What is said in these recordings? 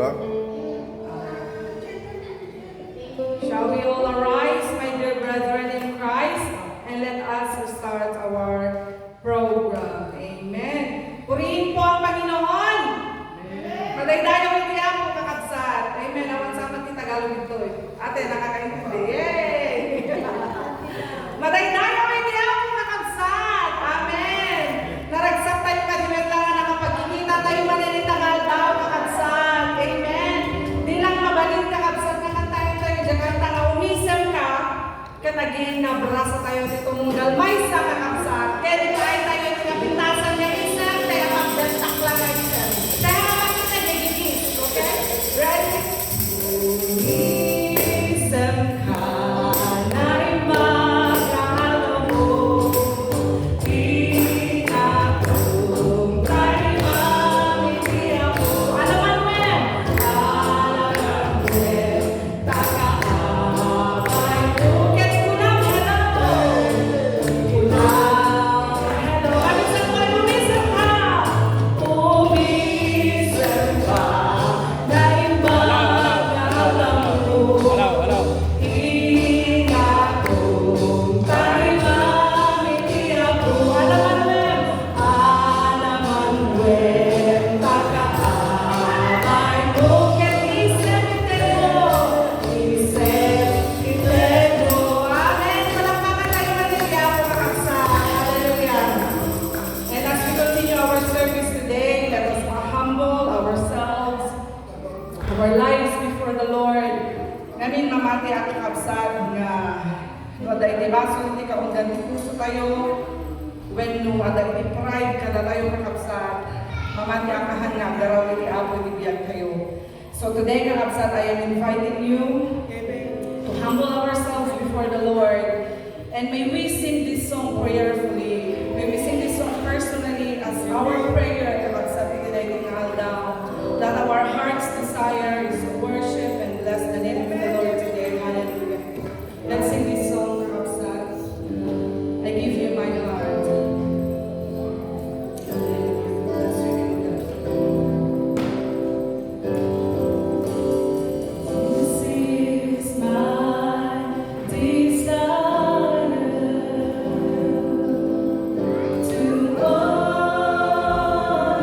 ba? Shall we all arise, my dear brethren in Christ, and let us start our program. Amen. Purihin po ang Panginoon. Madaydayo hindi ako kakabsat. Amen. Awan sa amin Tagalog ito. Ate, nakakaintindi. Yay! Madaydayo hindi ako kakabsat. Amen. Naragsak tayo kadimit lang na nakapagkikita tayo maninitangal daw kakabsat. Amen. Di lang mabalin kakabsat na kantayo tayo. Jakarta na umisang ka. Katagin na brasa tayo dito mong galmay sa kakabsat. Kaya dito ay tayo yung kapintasan niya isa. Kaya magdantak lang ay isa. Kaya naman kita nagigis. Okay? Ready? Umisang ka na'y magkahalo mo. Di akong tayo mamiti ako. Alaman mo yan. Alaman mo yan. Taka-abay ko. Get kulang. Hello. Kulang. Hello. Amisang ka. Umisang ka. Umisang ka. Na'y magkahalo mo. Ingat kong tayo mamiti ako. Alaman mo yan. Alaman mo yan. Taka-abay ko. Get isip mo. Isip mo. Amen. Palakpakan tayo manili ako kakabsat. Hallelujah. And as we continue our service today, let us humble ourselves, our lives before the Lord. Ngamin mamati ang kakabsat nga waday di baso hindi ka undan puso tayo when no waday di pride kada tayo kakabsat mamati ang kahangag daraw di apo di biyag kayo. So today kakabsat, I am inviting you to humble ourselves before the Lord, and may we sing this song prayerfully. May we sing this song personally as our prayer kakabsat today tingal down that our heart's desire is to worship and bless the name of the Lord today. Hallelujah. Let's sing this song, kakabsat. I give you my heart. Hallelujah. Let's sing it. This is my desire to honor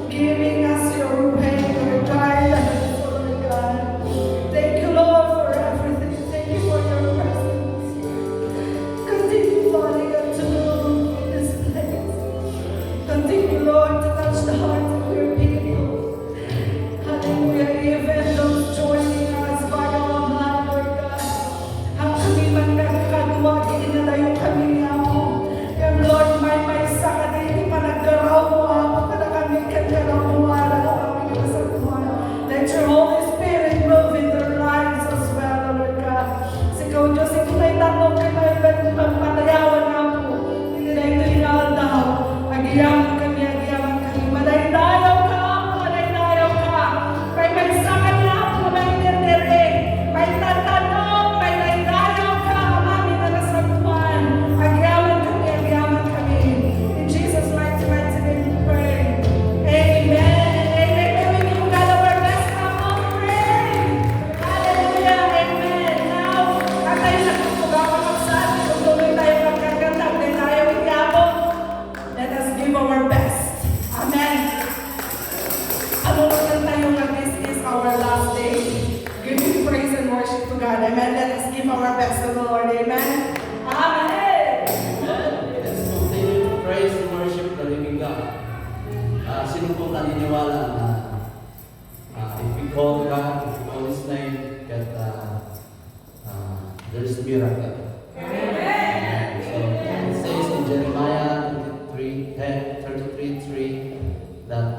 Giving us your way, your guidance, Lord God. Thank you, Lord, for everything. Thank you for your presence. Continue, Father God, to move in this place. Continue, Lord, to touch the hearts of your people. Hallelujah. Even those joining us via online, Lord God. Ang kami man nagkagawa, inalayo kami niya mo. And Lord, may sakit, hindi pa naggaraw mo, Apo, kada kami kagaraw mo, kami kasatuan. Let your Holy Spirit move in their lives as well, Lord God. Sikaw, Diyos, ito na'y tanong ka na pagpatayawan na po. Hindi na ito inaldaw. Agiyaman kami. Madaydayaw ka, Apo, madaydayaw ka. May sakit na, Apo, may nirnire. May tatanong, may daydayaw ka, Amami na nasatuan. Agiyaman kami. In Jesus' mighty name we pray. Amen. Amen. Can we give God our best now? Pray. Hallelujah. Amen. Now, at tayo nagpapagkakapagsan, kung tuloy tayo magkaganda, hindi tayo ikyabot. Let us give our best. Amen. Ano naman tayo nga, this is our last day. Giving praise and worship to God. Amen. Let us give our best to the Lord. Amen. Amen. Let's continue to praise and worship the living God. Sino po naniniwala na if we call God, if we call His name, that there is a miracle. Amen. So it says in Jeremiah 33:3 that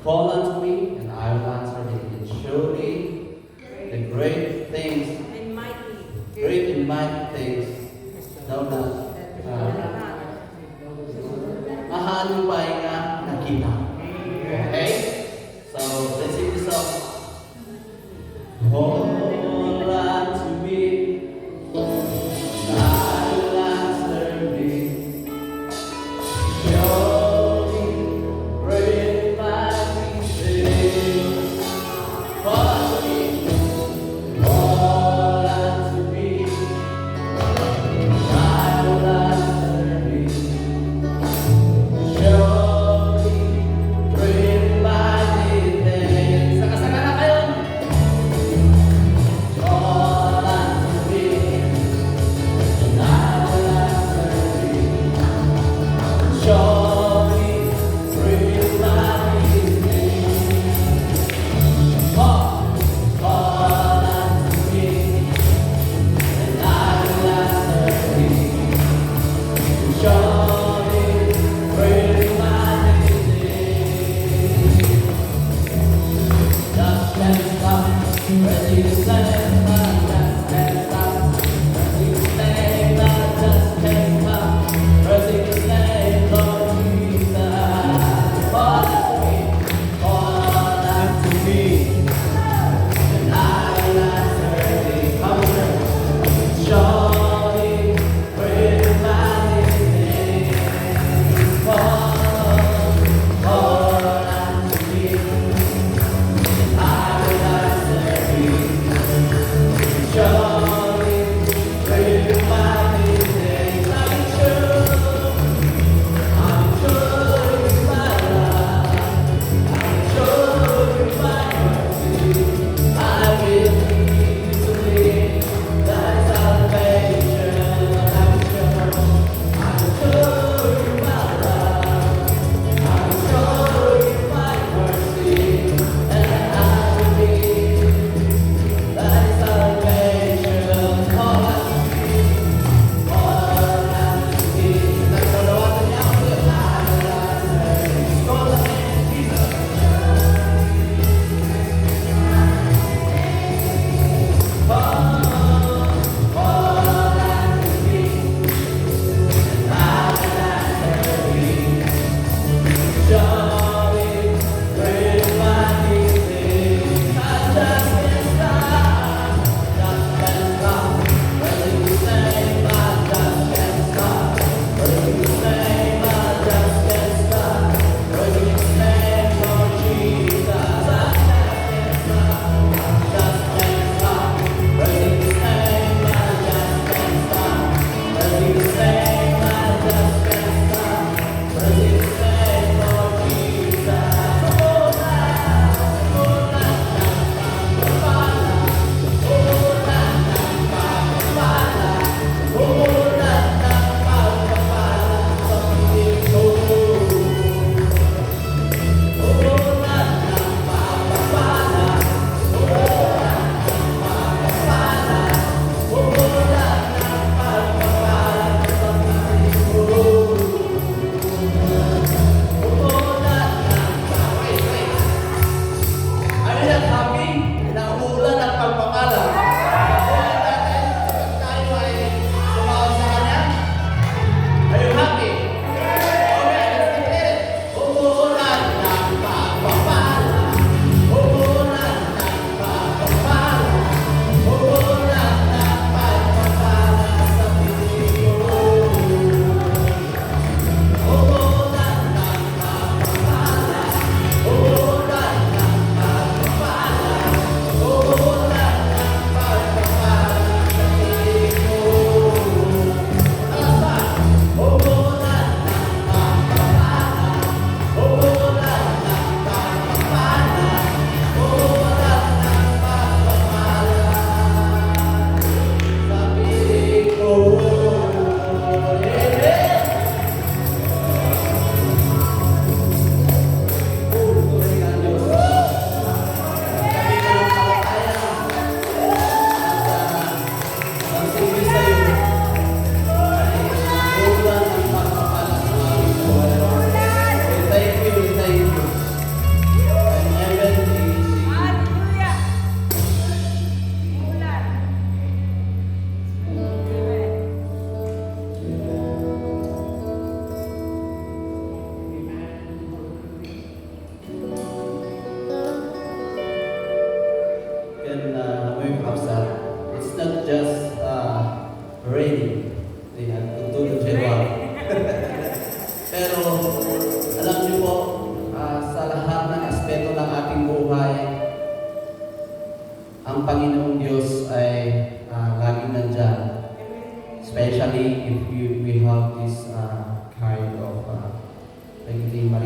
call unto me and I will answer thee, and show thee the great things, great and mighty things thou not mahalong pa nga nakita. Okay? So, let's sing this song. Call unto me, and I will answer thee. Show me great and mighty things. Call unto me, call unto me, and I will answer thee. Show me great and mighty things. Saka-saka na kayo.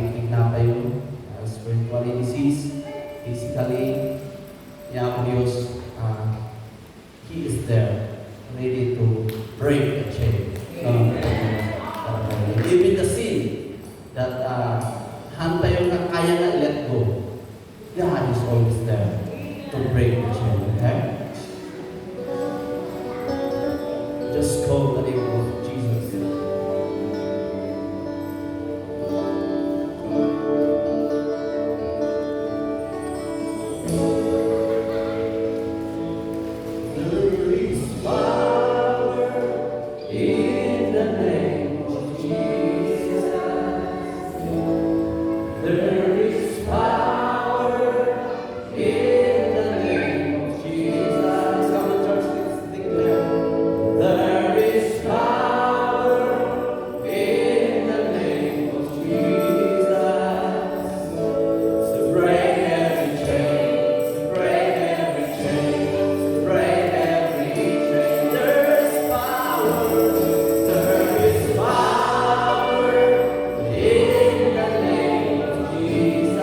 nakikinig na kayo, spiritually diseased, physically, niya ang Diyos, He is there, ready to break the chain. Even the sin that hantay yung kaya na let go, God is always there to break the chain. Okay? Just call the name of Jesus. There is power in the name of Jesus. There is power in the name of Jesus. Come on, church, let's declare. There is power in the name of Jesus to break every chain, to break every chain, to break every chain. There is power in the name of Jesus.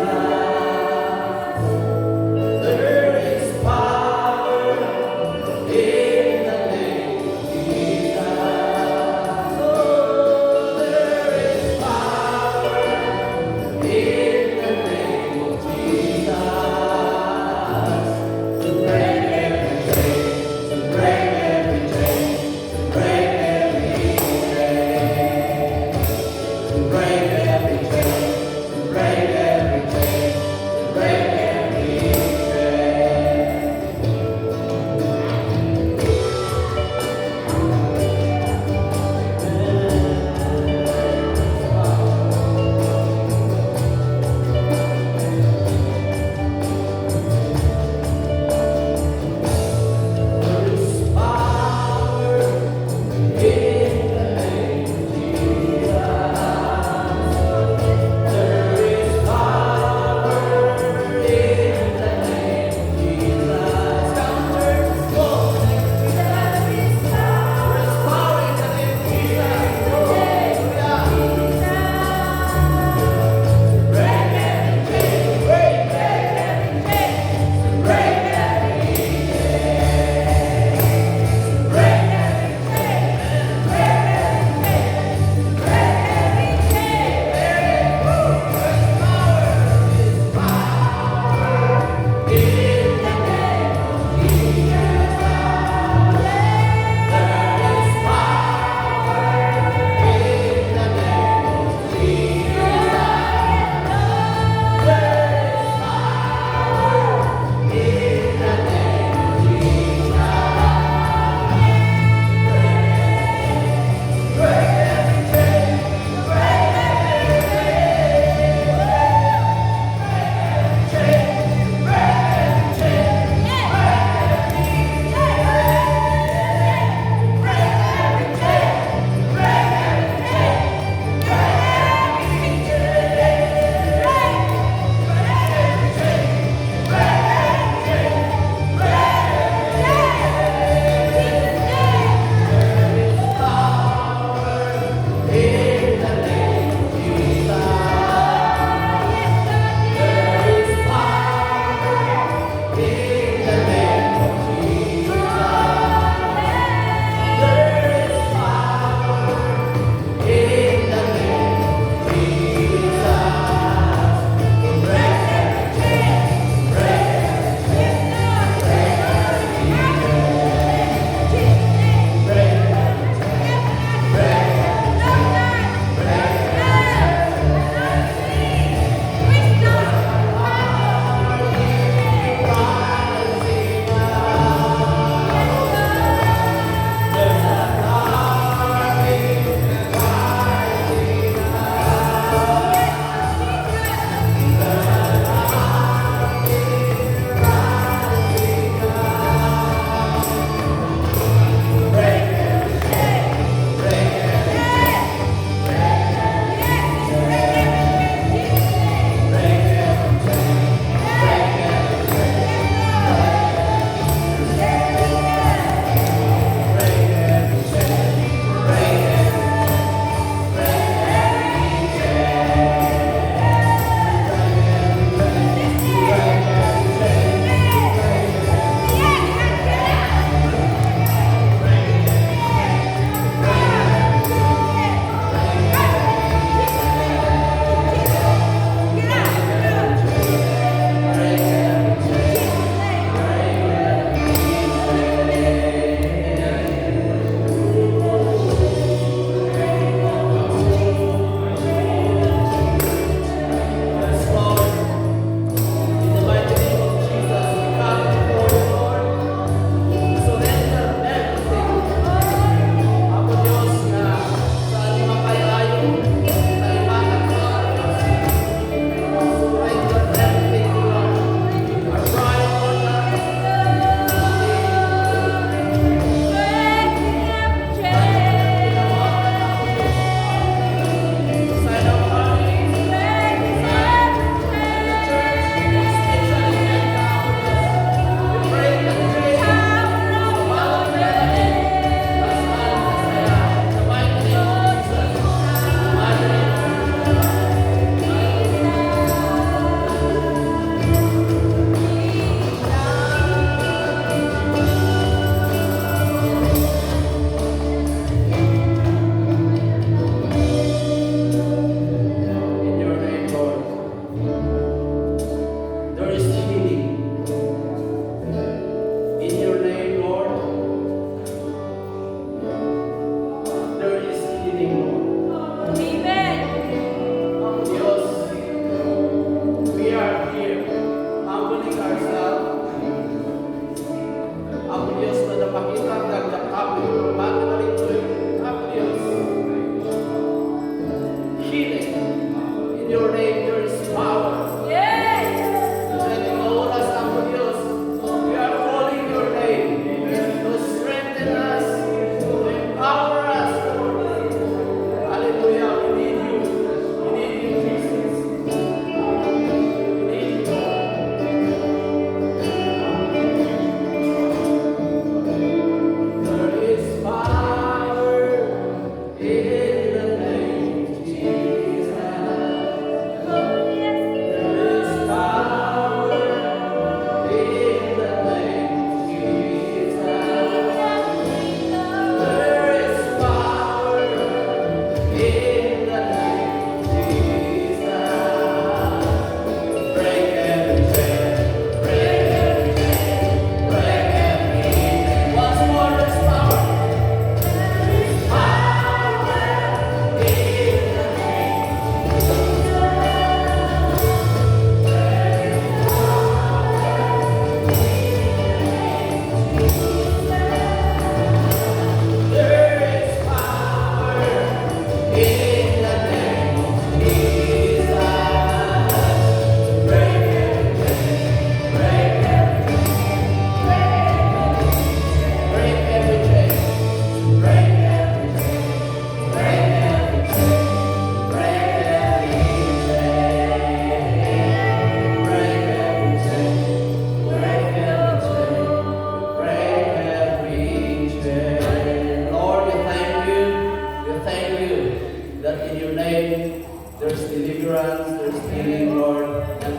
There is power in the name of Jesus. Oh, there is power in the name of Jesus to break every chain, to break every chain, to break every chain, to break every chain, to break every chain, to break every chain.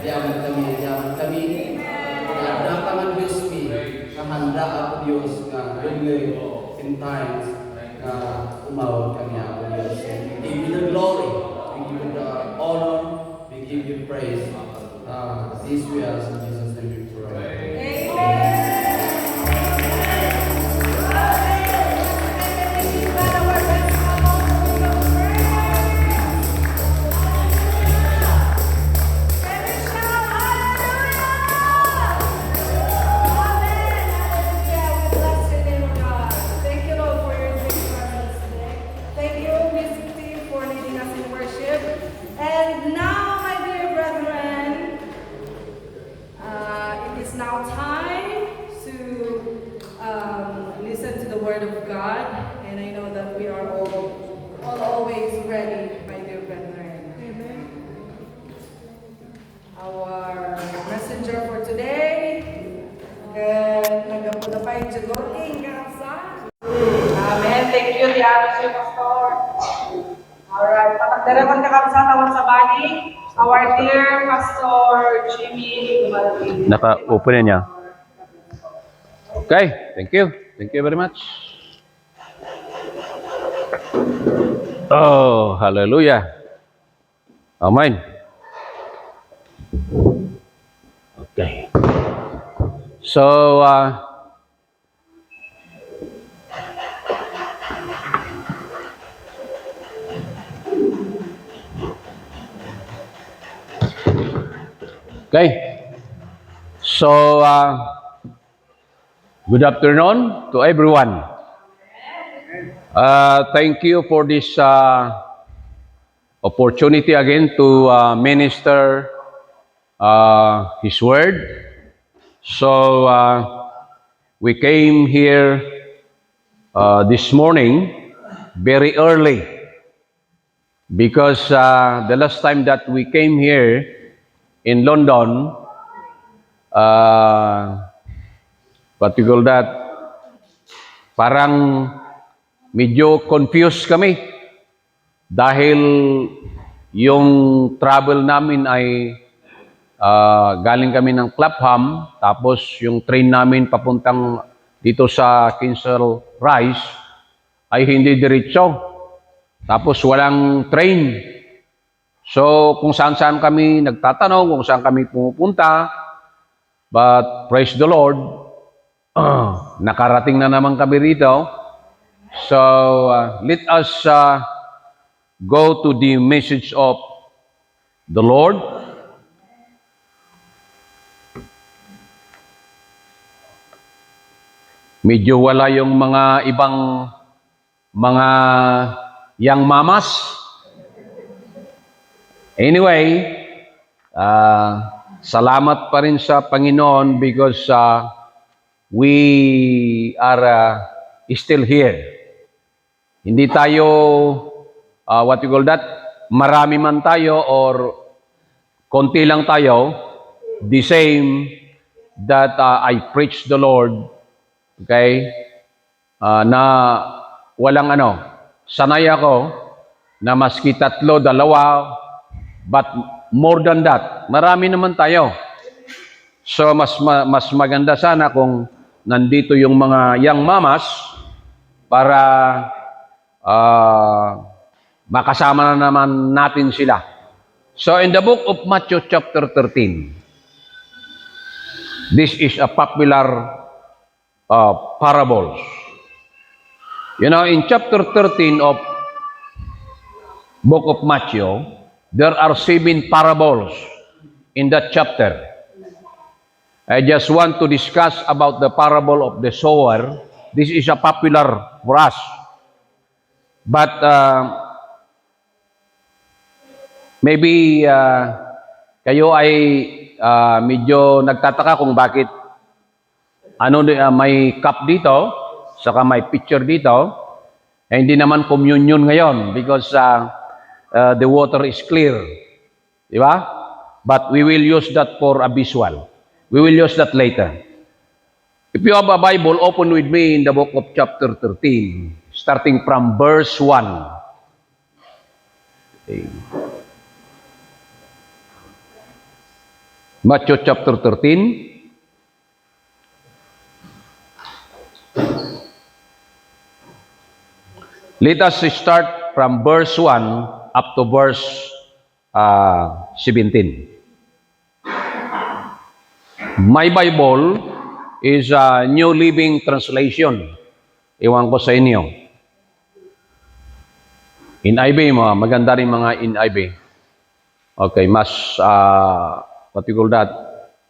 yaman kami. Handa ka man Diyos mi, handa ako Diyos nga dugay in times na umawag kami ako Diyos. We give you the glory, we give you the honor, we give you praise. This we ask in Jesus' name we pray. Thank you, Lord, for your great presence today. Thank you, music team, for leading us in worship. And now, my dear brethren, it is now time to listen to the Word of God. And I know that we are all always ready, my dear brethren. Amen. Our messenger for today, nagkapunta pa yung Jagoting Kapsa. Amen. Thank you, Diana, si Pastor. Alright, patagdaraman ka Kapsa, tawag sa bani. Our dear Pastor Jimmy Gumaldi. Naka-open na niya. Okay, thank you. Thank you very much. Oh, hallelujah. Amen. Okay. So, okay. So, good afternoon to everyone. Thank you for this opportunity again to minister His Word. So, we came here this morning very early because the last time that we came here in London, what you call that, parang medyo confused kami dahil yung travel namin ay galing kami ng Clapham, tapos yung train namin papuntang dito sa Kinsale Rise ay hindi diretso. Tapos walang train. So kung saan-saan kami nagtatanong, kung saan kami pumupunta, but praise the Lord, nakarating na naman kami rito. So let us go to the message of the Lord. Medyo wala yung mga ibang mga young mamas. Anyway, salamat pa rin sa Panginoon because we are still here. Hindi tayo, what you call that, marami man tayo or konti lang tayo, the same that I preach the Lord. Okay? Na walang sanay ako na maski 3, 2, but more than that, marami naman tayo. So mas maganda sana kung nandito yung mga young mamas para makasama na naman natin sila. So in the book of Matthew chapter 13, this is a popular parables. You know, in chapter 13 of book of Matthew, there are 7 parables in that chapter. I just want to discuss about the parable of the sower. This is a popular for us. But maybe kayo ay medyo nagtataka kung bakit may cup dito, saka may picture dito. Hindi naman communion ngayon because the water is clear. Di ba? But we will use that for a visual. We will use that later. If you have a Bible, open with me in the book of chapter 13, starting from verse 1. Okay. Matthew chapter 13. Let us start from verse 1 up to verse 17. My Bible is a New Living Translation. Iwan ko sa inyo. NIV, maganda rin mga NIV. Okay, mas, what you call that,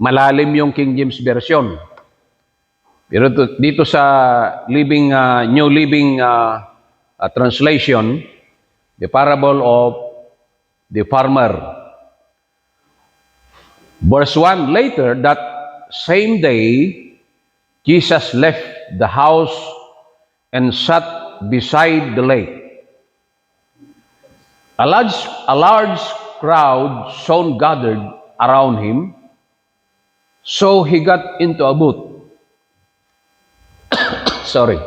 malalim yung King James Version. Pero dito sa New Living Translation, the parable of the farmer. Verse 1, later, that same day, Jesus left the house and sat beside the lake. A large crowd soon gathered around him, so he got into a boat. Sorry.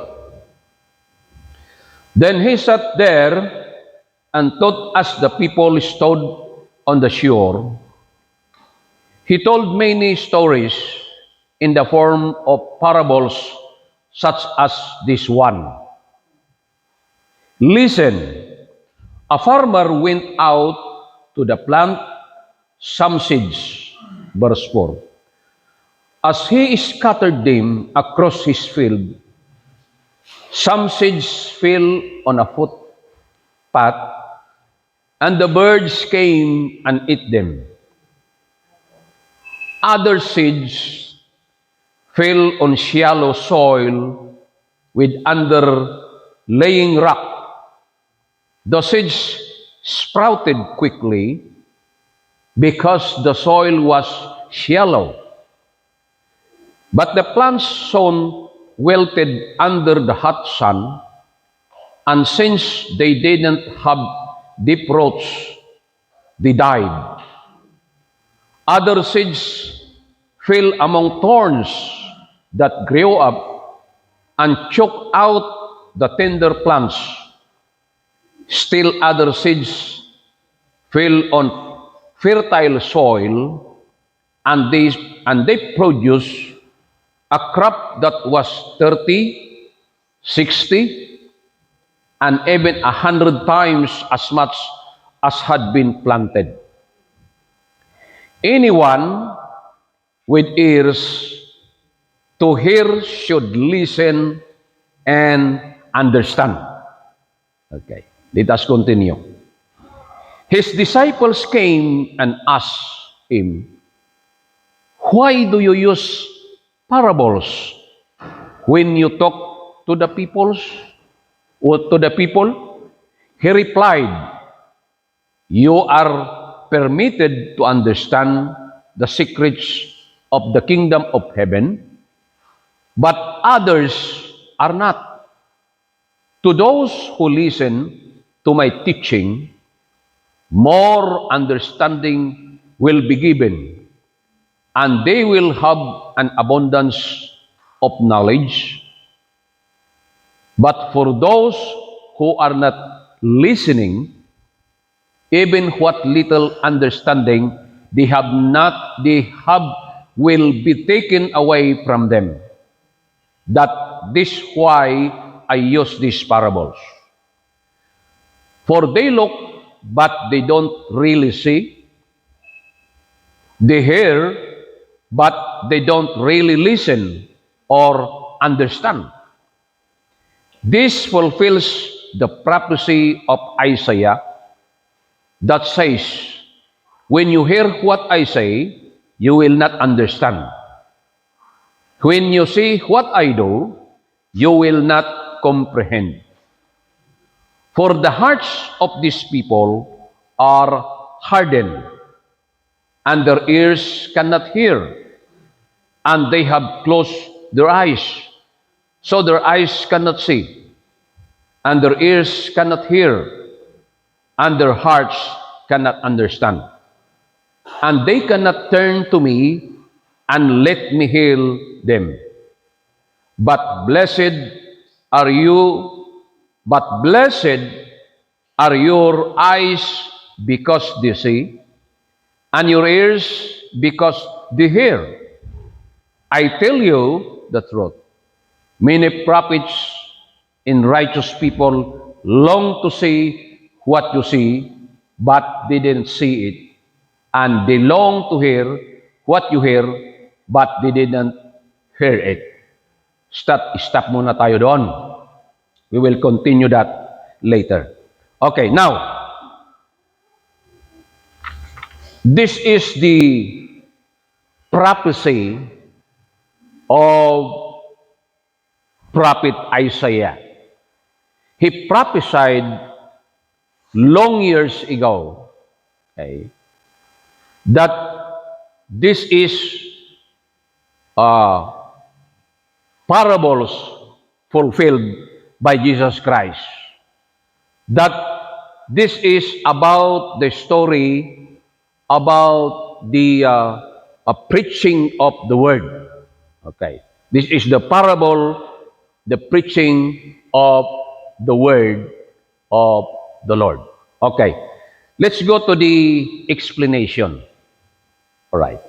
Then he sat there and taught as the people stood on the shore. He told many stories in the form of parables such as this one. Listen. A farmer went out to the plant some seeds, verse 4. As he scattered them across his field, some seeds fell on a footpath, and the birds came and ate them. Other seeds fell on shallow soil with underlying rock. The seeds sprouted quickly because the soil was shallow. But the plants soon wilted under the hot sun, and since they didn't have deep roots, they died. Other seeds fell among thorns that grew up and choked out the tender plants. Still other seeds fell on fertile soil, and they produced a crop that was 30, 60, and even 100 times as much as had been planted. Anyone with ears to hear should listen and understand. Okay, let us continue. His disciples came and asked him, "Why do you use parables when you talk to the people?" He replied, "You are permitted to understand the secrets of the kingdom of heaven, but others are not. To those who listen to my teaching, more understanding will be given, and they will have an abundance of knowledge. But for those who are not listening, even what little understanding they have will be taken away from them. That this why I use these parables. For they look, but they don't really see. They hear, but they don't really listen or understand. This fulfills the prophecy of Isaiah that says, when you hear what I say, you will not understand. When you see what I do, you will not comprehend. For the hearts of these people are hardened, and their ears cannot hear, and they have closed their eyes, so their eyes cannot see, and their ears cannot hear, and their hearts cannot understand. And they cannot turn to me and let me heal them. But blessed are your eyes because they see, and your ears because they hear. I tell you the truth. Many prophets and righteous people long to see what you see, but they didn't see it. And they long to hear what you hear, but they didn't hear it. Stop muna tayo doon. We will continue that later. Okay, now, this is the prophecy of prophet Isaiah. He prophesied long years ago, okay, that this is parables fulfilled by Jesus Christ. That this is about the story about the preaching of the word. Okay. This is the parable, the preaching of the word of the Lord. Okay. Let's go to the explanation. All right.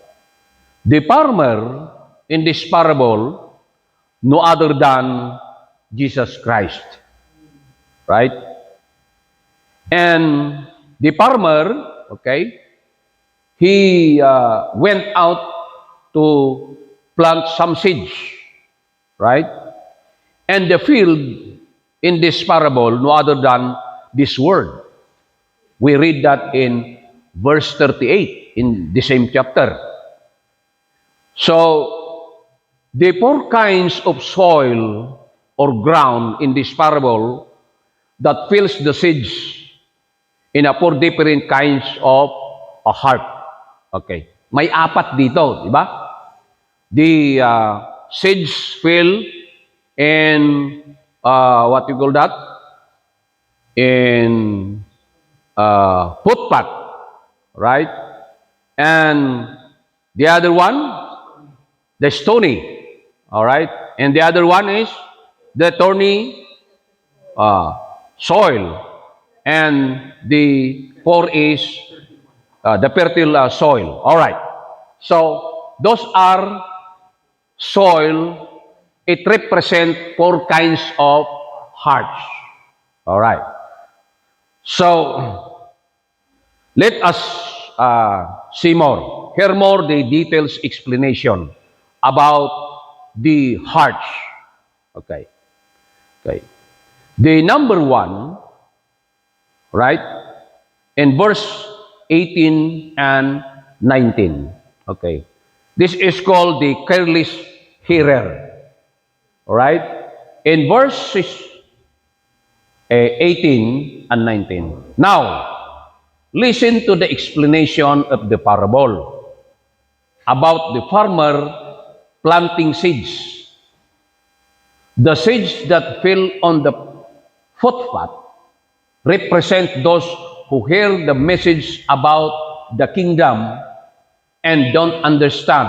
The farmer in this parable, no other than Jesus Christ. Right? And the farmer, okay, he went out to plant some seeds, right? And the field in this parable, no other than this word. We read that in verse 38 in the same chapter. So, the four kinds of soil or ground in this parable that fills the seeds in a four different kinds of a heart. Okay. May apat dito, di ba? The seeds fill in, what you call that? In footpath, right? And the other one, the stony, all right? And the other one is the thorny soil. And the four is the fertile soil. All right. So, those are soil. It represents four kinds of hearts. All right. So, let us see more. Hear more the details explanation about the hearts. Okay. Okay. The number one, right? In verse 18 and 19. Okay. This is called the careless hearer. All right? In verses 18 and 19. Now, listen to the explanation of the parable about the farmer planting seeds. The seeds that fell on the footpath represent those who hear the message about the kingdom and don't understand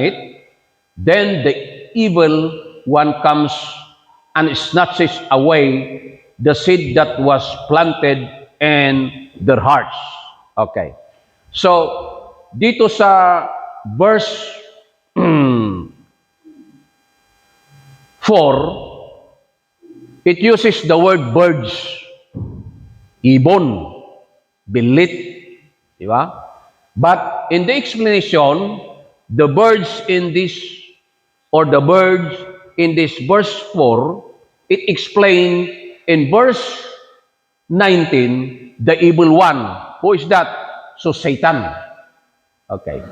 it, then the evil one comes and snatches away the seed that was planted in their hearts. Okay. So, dito sa verse 4, it uses the word birds. Ibon, bilit, di ba? But in the explanation, the birds in this verse 4, it explained in verse 19, the evil one. Who is that? So Satan. Okay.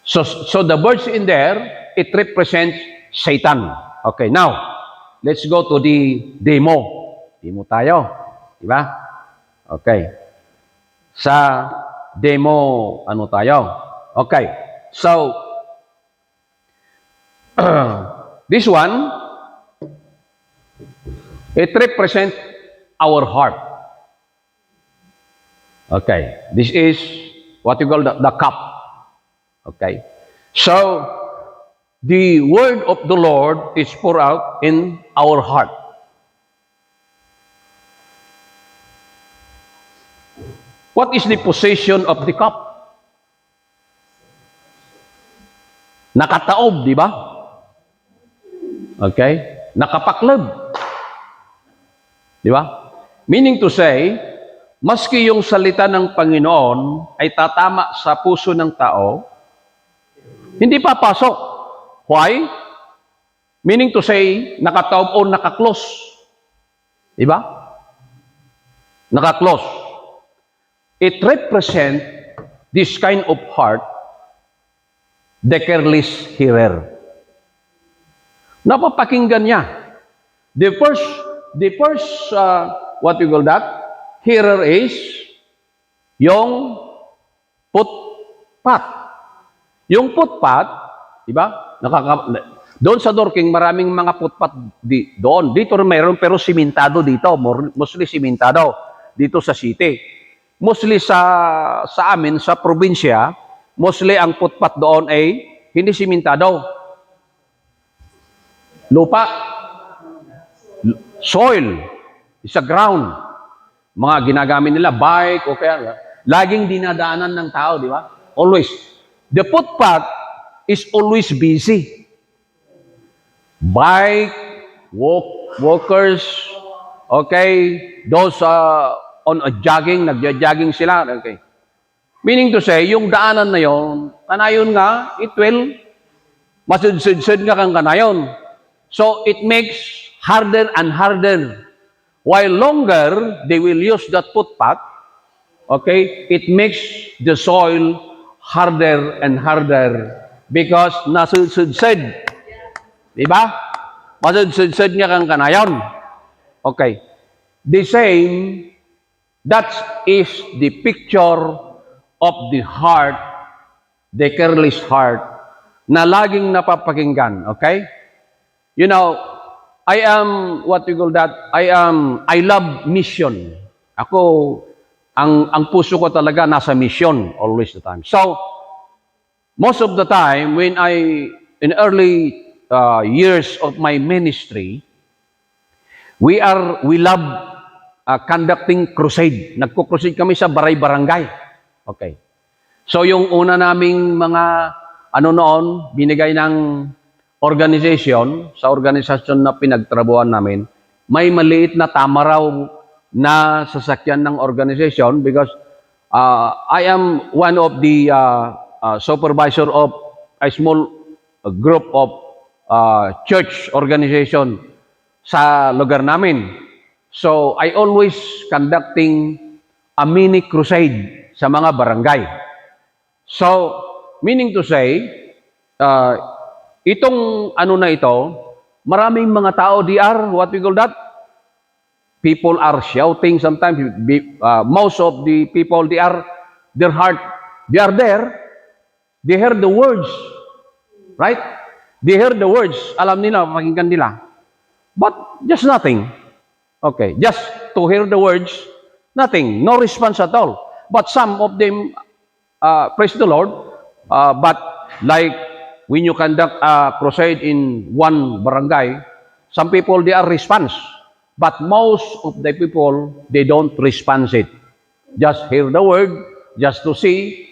So the birds in there, it represents Satan. Okay, now, let's go to the demo. Demo tayo. Di ba? Okay. Sa demo, ano tayo? Okay. So, this one, it represents our heart. Okay. This is what you call the cup. Okay. So, the word of the Lord is poured out in our heart. What is the position of the cup? Nakataob, di ba? Okay? Nakapaklob. Di ba? Meaning to say, maski yung salita ng Panginoon ay tatama sa puso ng tao, hindi papasok. Why? Meaning to say, nakataob o nakaklose. Di ba? Nakaklose. It represents this kind of heart, the careless hearer. Napapakinggan niya. The first, what you call that? Hearer is yung putpat. Yung putpat, di ba? Doon sa Dorking, maraming mga putpat doon. Dito mayroon, pero simentado dito. Mostly simentado dito sa city. Mostly sa amin, sa probinsya, mostly ang putpat doon ay hindi simentado. Lupa. Soil. Sa ground. Mga ginagamit nila, bike, o kaya, laging dinadaanan ng tao, di ba? Always. The footpath is always busy. Bike, walkers, okay, those on a jogging, nagja-jogging sila, okay. Meaning to say, yung daanan na yon, kanayon nga, it will, masudsud nga kang kanayon. So, it makes harder and harder. While longer, they will use that footpath, okay, it makes the soil harder and harder because nasudsud. Diba? Masudsud nga kang kanayon. Okay. The same, that is the picture of the heart, the careless heart, na laging napapakinggan. Okay? You know, I am, what you call that? I love mission. Ako, ang puso ko talaga nasa mission always the time. So, most of the time, when in early years of my ministry, we love conducting crusade. Nagko-crusade kami sa barangay. Okay. So, yung una naming mga, noon, binigay ng organization, sa organisasyon na pinagtrabuhan namin, may maliit na tama raw na sasakyan ng organization because I am one of the supervisor of a small group of church organization sa lugar namin. So, I always conducting a mini crusade sa mga barangay. So, meaning to say, itong na ito, maraming mga tao, what we call that? People are shouting sometimes. Most of the people, their heart, they are there. They hear the words. Right? They hear the words. Alam nila, pakinggan nila. But just nothing. Okay. Just to hear the words, nothing. No response at all. But some of them, praise the Lord, but like when you conduct a crusade in one barangay, some people, they are response. But most of the people, they don't respond it. Just hear the word, just to see,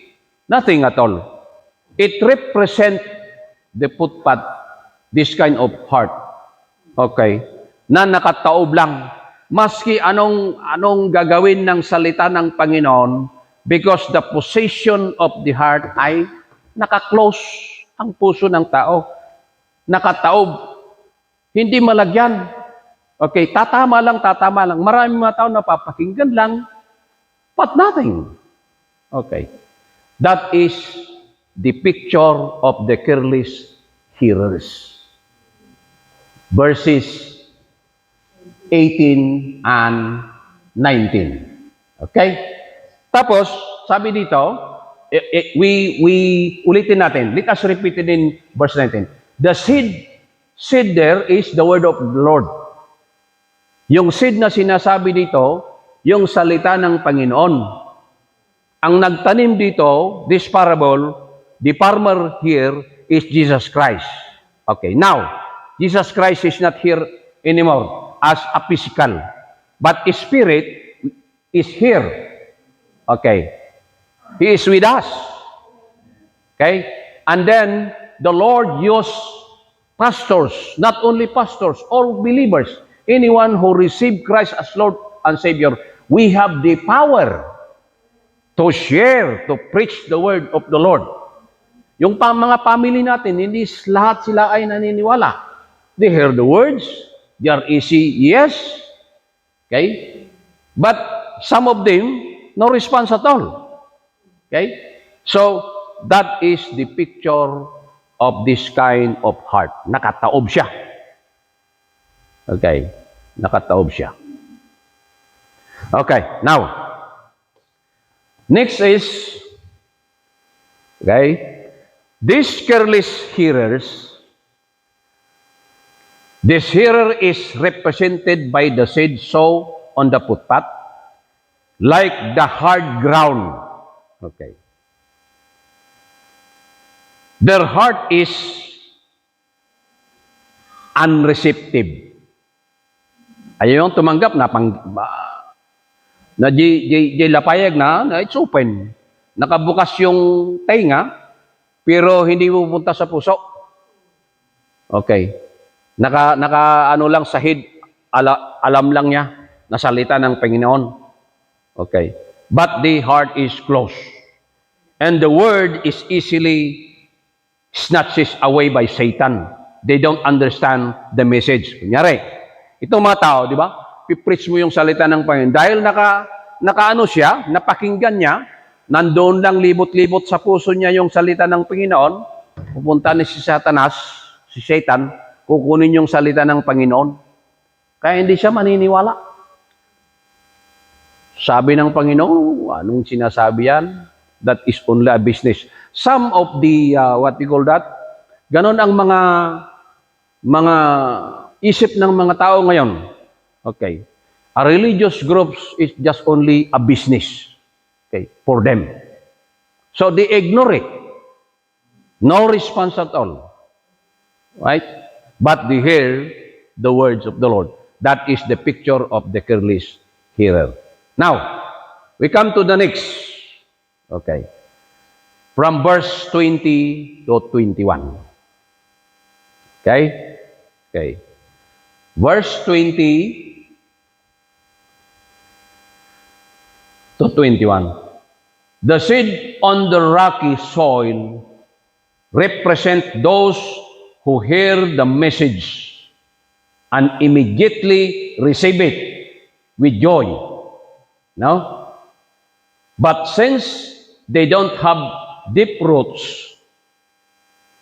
nothing at all. It represents the footpath, this kind of heart. Okay? Na nakataob lang. Maski anong gagawin ng salita ng Panginoon, because the position of the heart ay nakaklose ang puso ng tao. Nakataob. Hindi malagyan. Okay, tatama lang. Maraming mga tao napapakinggan lang, but nothing. Okay. That is the picture of the careless hearers. Verses 18 and 19. Okay? Tapos, sabi dito, we ulitin natin. Let us repeat it in verse 19. The seed there is the word of the Lord. Yung seed na sinasabi dito, yung salita ng Panginoon. Ang nagtanim dito, this parable, the farmer here is Jesus Christ. Okay, now, Jesus Christ is not here anymore as a physical, but His Spirit is here. Okay. He is with us. Okay? And then, the Lord used pastors, not only pastors, all believers, anyone who received Christ as Lord and Savior, we have the power to share, to preach the word of the Lord. Yung mga family natin, hindi lahat sila ay naniniwala. They hear the words, they are easy, yes. Okay? But some of them, no response at all. Okay? So, that is the picture of this kind of heart. Nakataob siya. Okay? Nakataob siya. Okay, now, next is, okay, these careless hearers, this hearer is represented by the seed sown on the footpath, like the hard ground. Okay. Their heart is unreceptive. Ayaw yung tumanggap na lapayag na it's open. Nakabukas yung tainga, pero hindi pupunta sa puso. Okay. Ano lang sa head, alam lang niya na salita ng Panginoon. Okay. But the heart is closed. And the word is easily snatched away by Satan. They don't understand the message. Kunyari, itong mga tao, di ba? Pipreach mo yung salita ng Panginoon. Dahil nakaano siya, napakinggan niya, nandoon lang libot-libot sa puso niya yung salita ng Panginoon, pupunta ni si Satanas, si Satan, kukunin yung salita ng Panginoon. Kaya hindi siya maniniwala. Sabi ng Panginoon, anong sinasabi yan? That is only a business. Some of the, what we call that, ganon ang mga isip ng mga tao ngayon. Okay. A religious group is just only a business. Okay, for them. So they ignore it. No response at all. Right? But they hear the words of the Lord. That is the picture of the careless hearer. Now, we come to the next. Okay. From verse 20 to 21. Okay? Okay. Verse 20 to 21. The seed on the rocky soil represent those who hear the message and immediately receive it with joy. No? But since they don't have deep roots,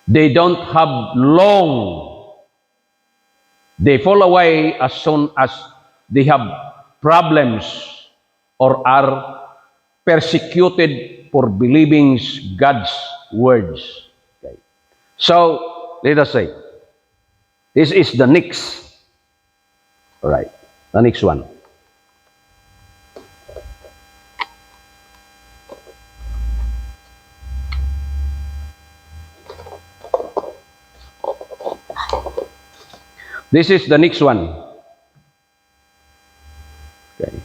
they don't have long, they fall away as soon as they have problems or are persecuted for believing God's words. Okay. So, let us say, this is the next. All right, the next one. This is the next one. Okay.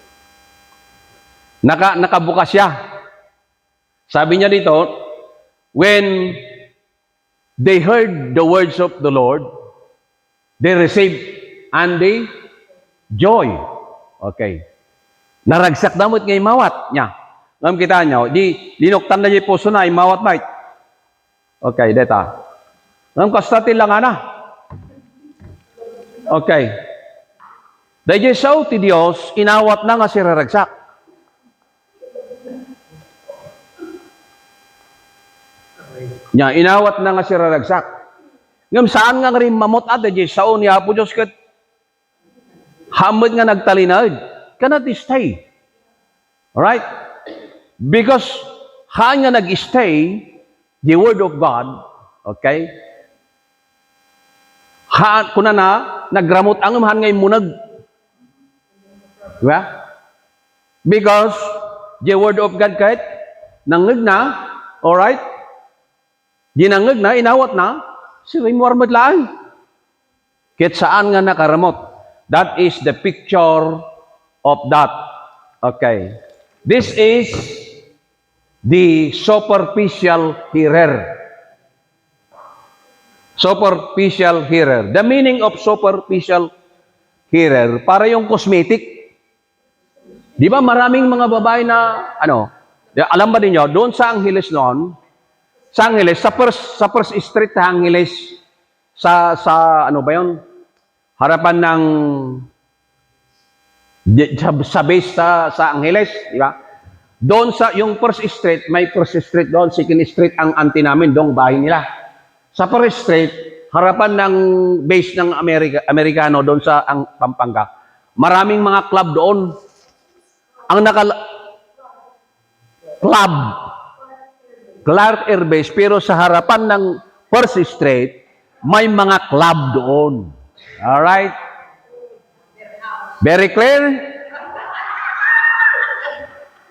Nakabukas siya. Sabi niya dito, when they heard the words of the Lord, they received and they joy. Okay. Naragsak damot ngay mawat niya. Ngam kita niyo, di linuktan na di puso na mawat bait. Okay, deta. Ngam kastatil lang ana. Okay. Dahil sa ti Diyos, inawat na nga si raragsak. Nya, inawat na nga si raragsak. Ngam saan nga rin mamot at dahil sa niya po Diyos kat hamad nga nagtalinad. Cannot stay. Alright? Because haan nga nag-stay the Word of God, okay? Haan, kuna na, nagramot ang haan ngay munag. Diba? Because the Word of God kahit nangag na, alright? Di nangag na, inawat na, sila yung warmad lang. Kahit saan nga nakaramot. That is the picture of that. Okay. This is the superficial hearer. Superficial hearer. The meaning of superficial hearer, para yung cosmetic. Di ba maraming mga babae na, alam ba ninyo, doon sa Angeles noon, sa Angeles, sa first street sa Angeles, sa ano ba yun? Harapan ng, sa base sa Angeles, di ba? Doon sa, yung first street, may first street doon, second street ang auntie namin, doon bahay nila. Sa first street, harapan ng base ng Amerikano doon sa Pampanga, maraming mga club doon. Ang club, Clark Air Base, pero sa harapan ng First Street, may mga club doon. Alright? Very clear?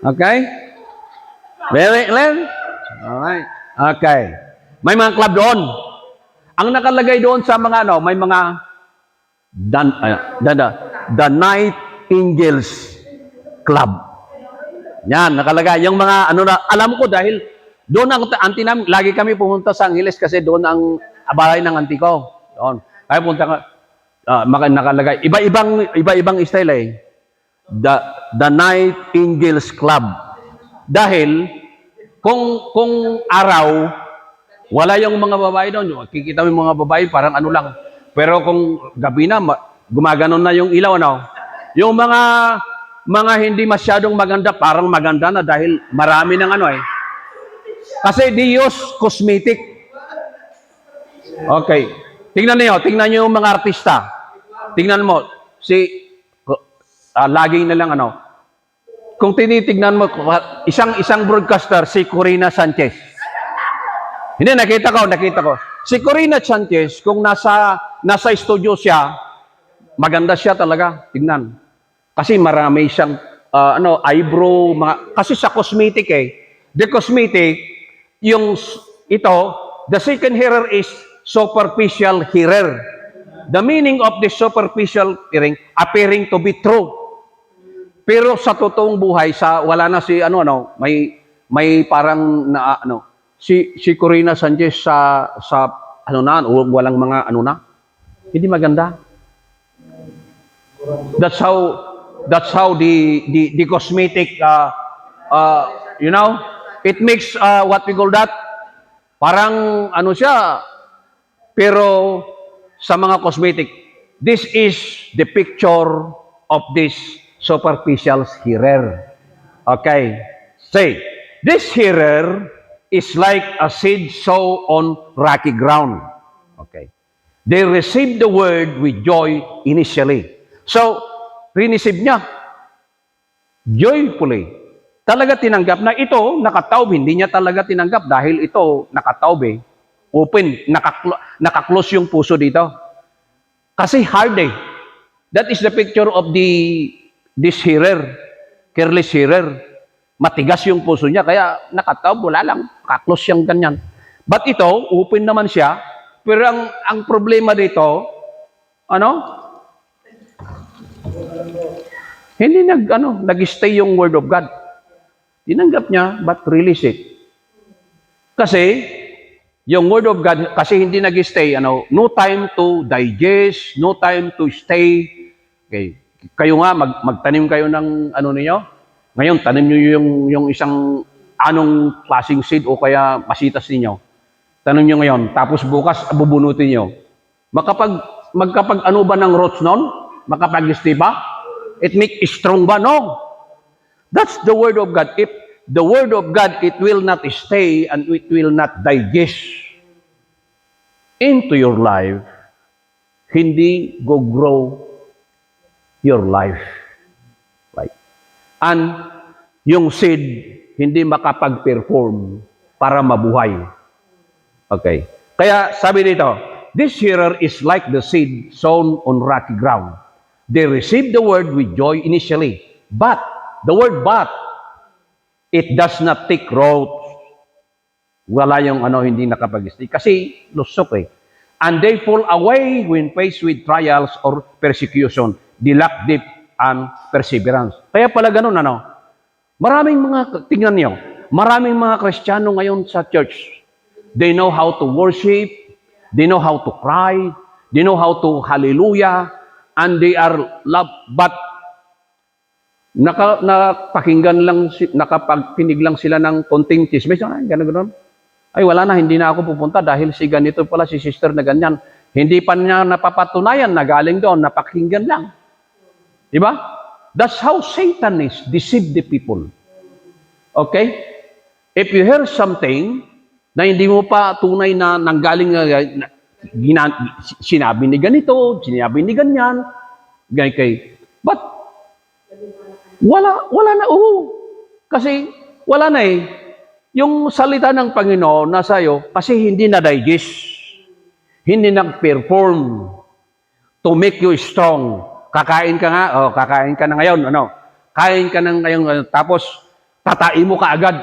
Okay? Very clear? Alright. Okay. May mga club doon. Ang nakalagay doon sa mga may mga The Night Angels Club. Yan, nakalagay. Yung mga, alam ko dahil doon ang auntie namin, lagi kami pumunta sa Angeles kasi doon ang bahay ng auntie ko. Doon. Kaya punta ka, nakalagay. Iba-ibang style eh. The Night Angels Club. Dahil, kung araw, wala yung mga babae doon. Kikita mo yung mga babae, parang lang. Pero kung gabi na, gumaganon na yung ilaw, Yung mga hindi masyadong maganda, parang maganda na dahil marami ng Kasi they use cosmetic. Okay. Tingnan niyo yung mga artista. Tingnan mo, laging na lang Kung tinitignan mo, isang broadcaster, si Corina Sanchez. Hindi, nakita ko. Si Corina Sanchez, kung nasa studio siya, maganda siya talaga. Tingnan. Kasi marami siyang, eyebrow, kasi sa cosmetic The cosmetic, the second hearer is superficial hearer. The meaning of the superficial hearing, appearing to be true. Pero sa totoong buhay, wala na si, may parang, si Corina Sanchez walang mga, hindi maganda. That's how the cosmetic, it makes, what we call that, parang, siya, pero, sa mga cosmetic, this is the picture of this superficial hearer. Okay. Say, this hearer is like a seed sown on rocky ground. Okay. They receive the word with joy initially. So, rinisip niya. Joyfully. Talaga tinanggap na ito, nakataob. Hindi niya talaga tinanggap dahil ito, nakataob Open, nakaklose yung puso dito. Kasi hard That is the picture of this hearer, careless hearer. Matigas yung puso niya, kaya nakataob, wala lang. Nakaklose siyang ganyan. But ito, open naman siya. Pero ang problema dito, hindi nag-stay yung Word of God. Tinanggap niya, but release it. Kasi, yung Word of God, kasi hindi nag-stay, no time to digest, no time to stay. Okay. Kayo nga, magtanim kayo ng, ninyo. Ngayon, tanim niyo yung isang anong klaseng seed o kaya masitas ninyo. Tanim niyo ngayon, tapos bukas, bubunutin niyo. Magkapag ba ng roots nun? Makapag-stay ba? It make strong ba? No. That's the Word of God. If the Word of God, it will not stay and it will not digest into your life, hindi go grow your life. Right? And yung seed, hindi makapag-perform para mabuhay. Okay. Kaya sabi dito, this hearer is like the seed sown on rocky ground. They receive the word with joy initially. But, the word but, it does not take root. Wala yung hindi nakapag-stay. Kasi, lusok And they fall away when faced with trials or persecution. They lack depth and perseverance. Kaya pala ganun, Maraming tingnan niyo, maraming mga Kristiyano ngayon sa church. They know how to worship. They know how to cry. They know how to hallelujah. And they are love. But nakapagpinig lang sila ng konting chismis. Gano'n. Ay, wala na, hindi na ako pupunta dahil si ganito pala, si sister na ganyan. Hindi pa niya napapatunayan na galing doon, napakinggan lang. Diba? That's how Satan is, deceive the people. Okay? If you hear something na hindi mo pa tunay na nanggaling sinabi ni ganito, sinabi ni ganyan, but wala na, kasi wala na eh. Yung salita ng Panginoon nasa iyo kasi hindi na-digest, hindi nag-perform to make you strong. Kakain ka nga, kakain ka na ngayon, kain ka na ngayon, tapos tatain mo ka agad.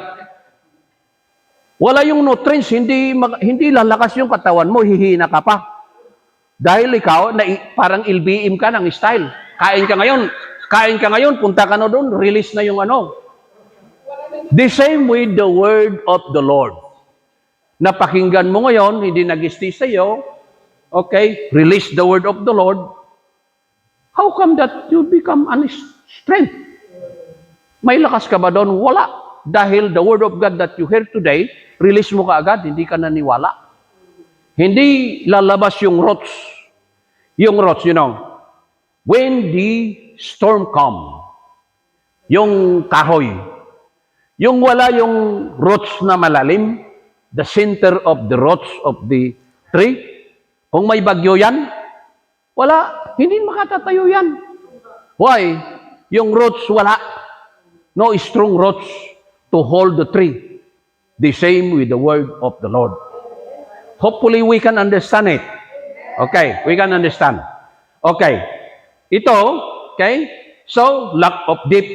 Wala yung nutrients, hindi lalakas yung katawan mo, hihina ka pa. Dahil ikaw, parang LBM ka ng style. Kain ka ngayon, punta ka na doon, release na yung The same with the word of the Lord. Napakinggan mo ngayon, hindi nag-stay sa iyo, okay, release the word of the Lord. How come that you become strength? May lakas ka ba doon? Wala. Dahil the word of God that you heard today, release mo ka agad, hindi ka naniwala. Hindi lalabas yung roots. Yung roots, when the storm come, yung kahoy, yung wala yung roots na malalim, the center of the roots of the tree, kung may bagyo yan, wala, hindi makatatayo yan. Why? Yung roots wala. No strong roots to hold the tree. The same with the word of the Lord. Hopefully we can understand it. Okay, we can understand. Okay. Ito, okay? So, lack of depth.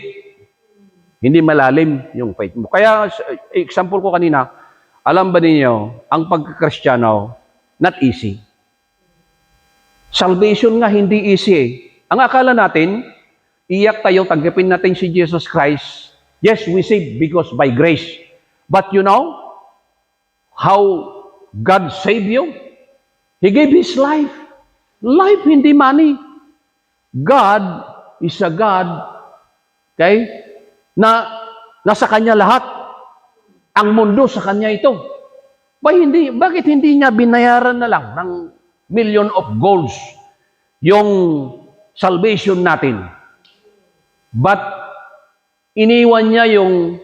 Hindi malalim yung faith mo. Kaya, example ko kanina, alam ba ninyo, ang pagkakristyano, not easy. Salvation nga hindi easy eh. Ang akala natin, iyak tayo, tanggapin natin si Jesus Christ. Yes, we save because by grace. But you know how God saved you? He gave His life. Life, hindi money. God is a God, okay, na nasa Kanya lahat. Ang mundo sa Kanya ito. Bakit hindi niya binayaran na lang ng million of golds yung salvation natin? But iniwan niya yung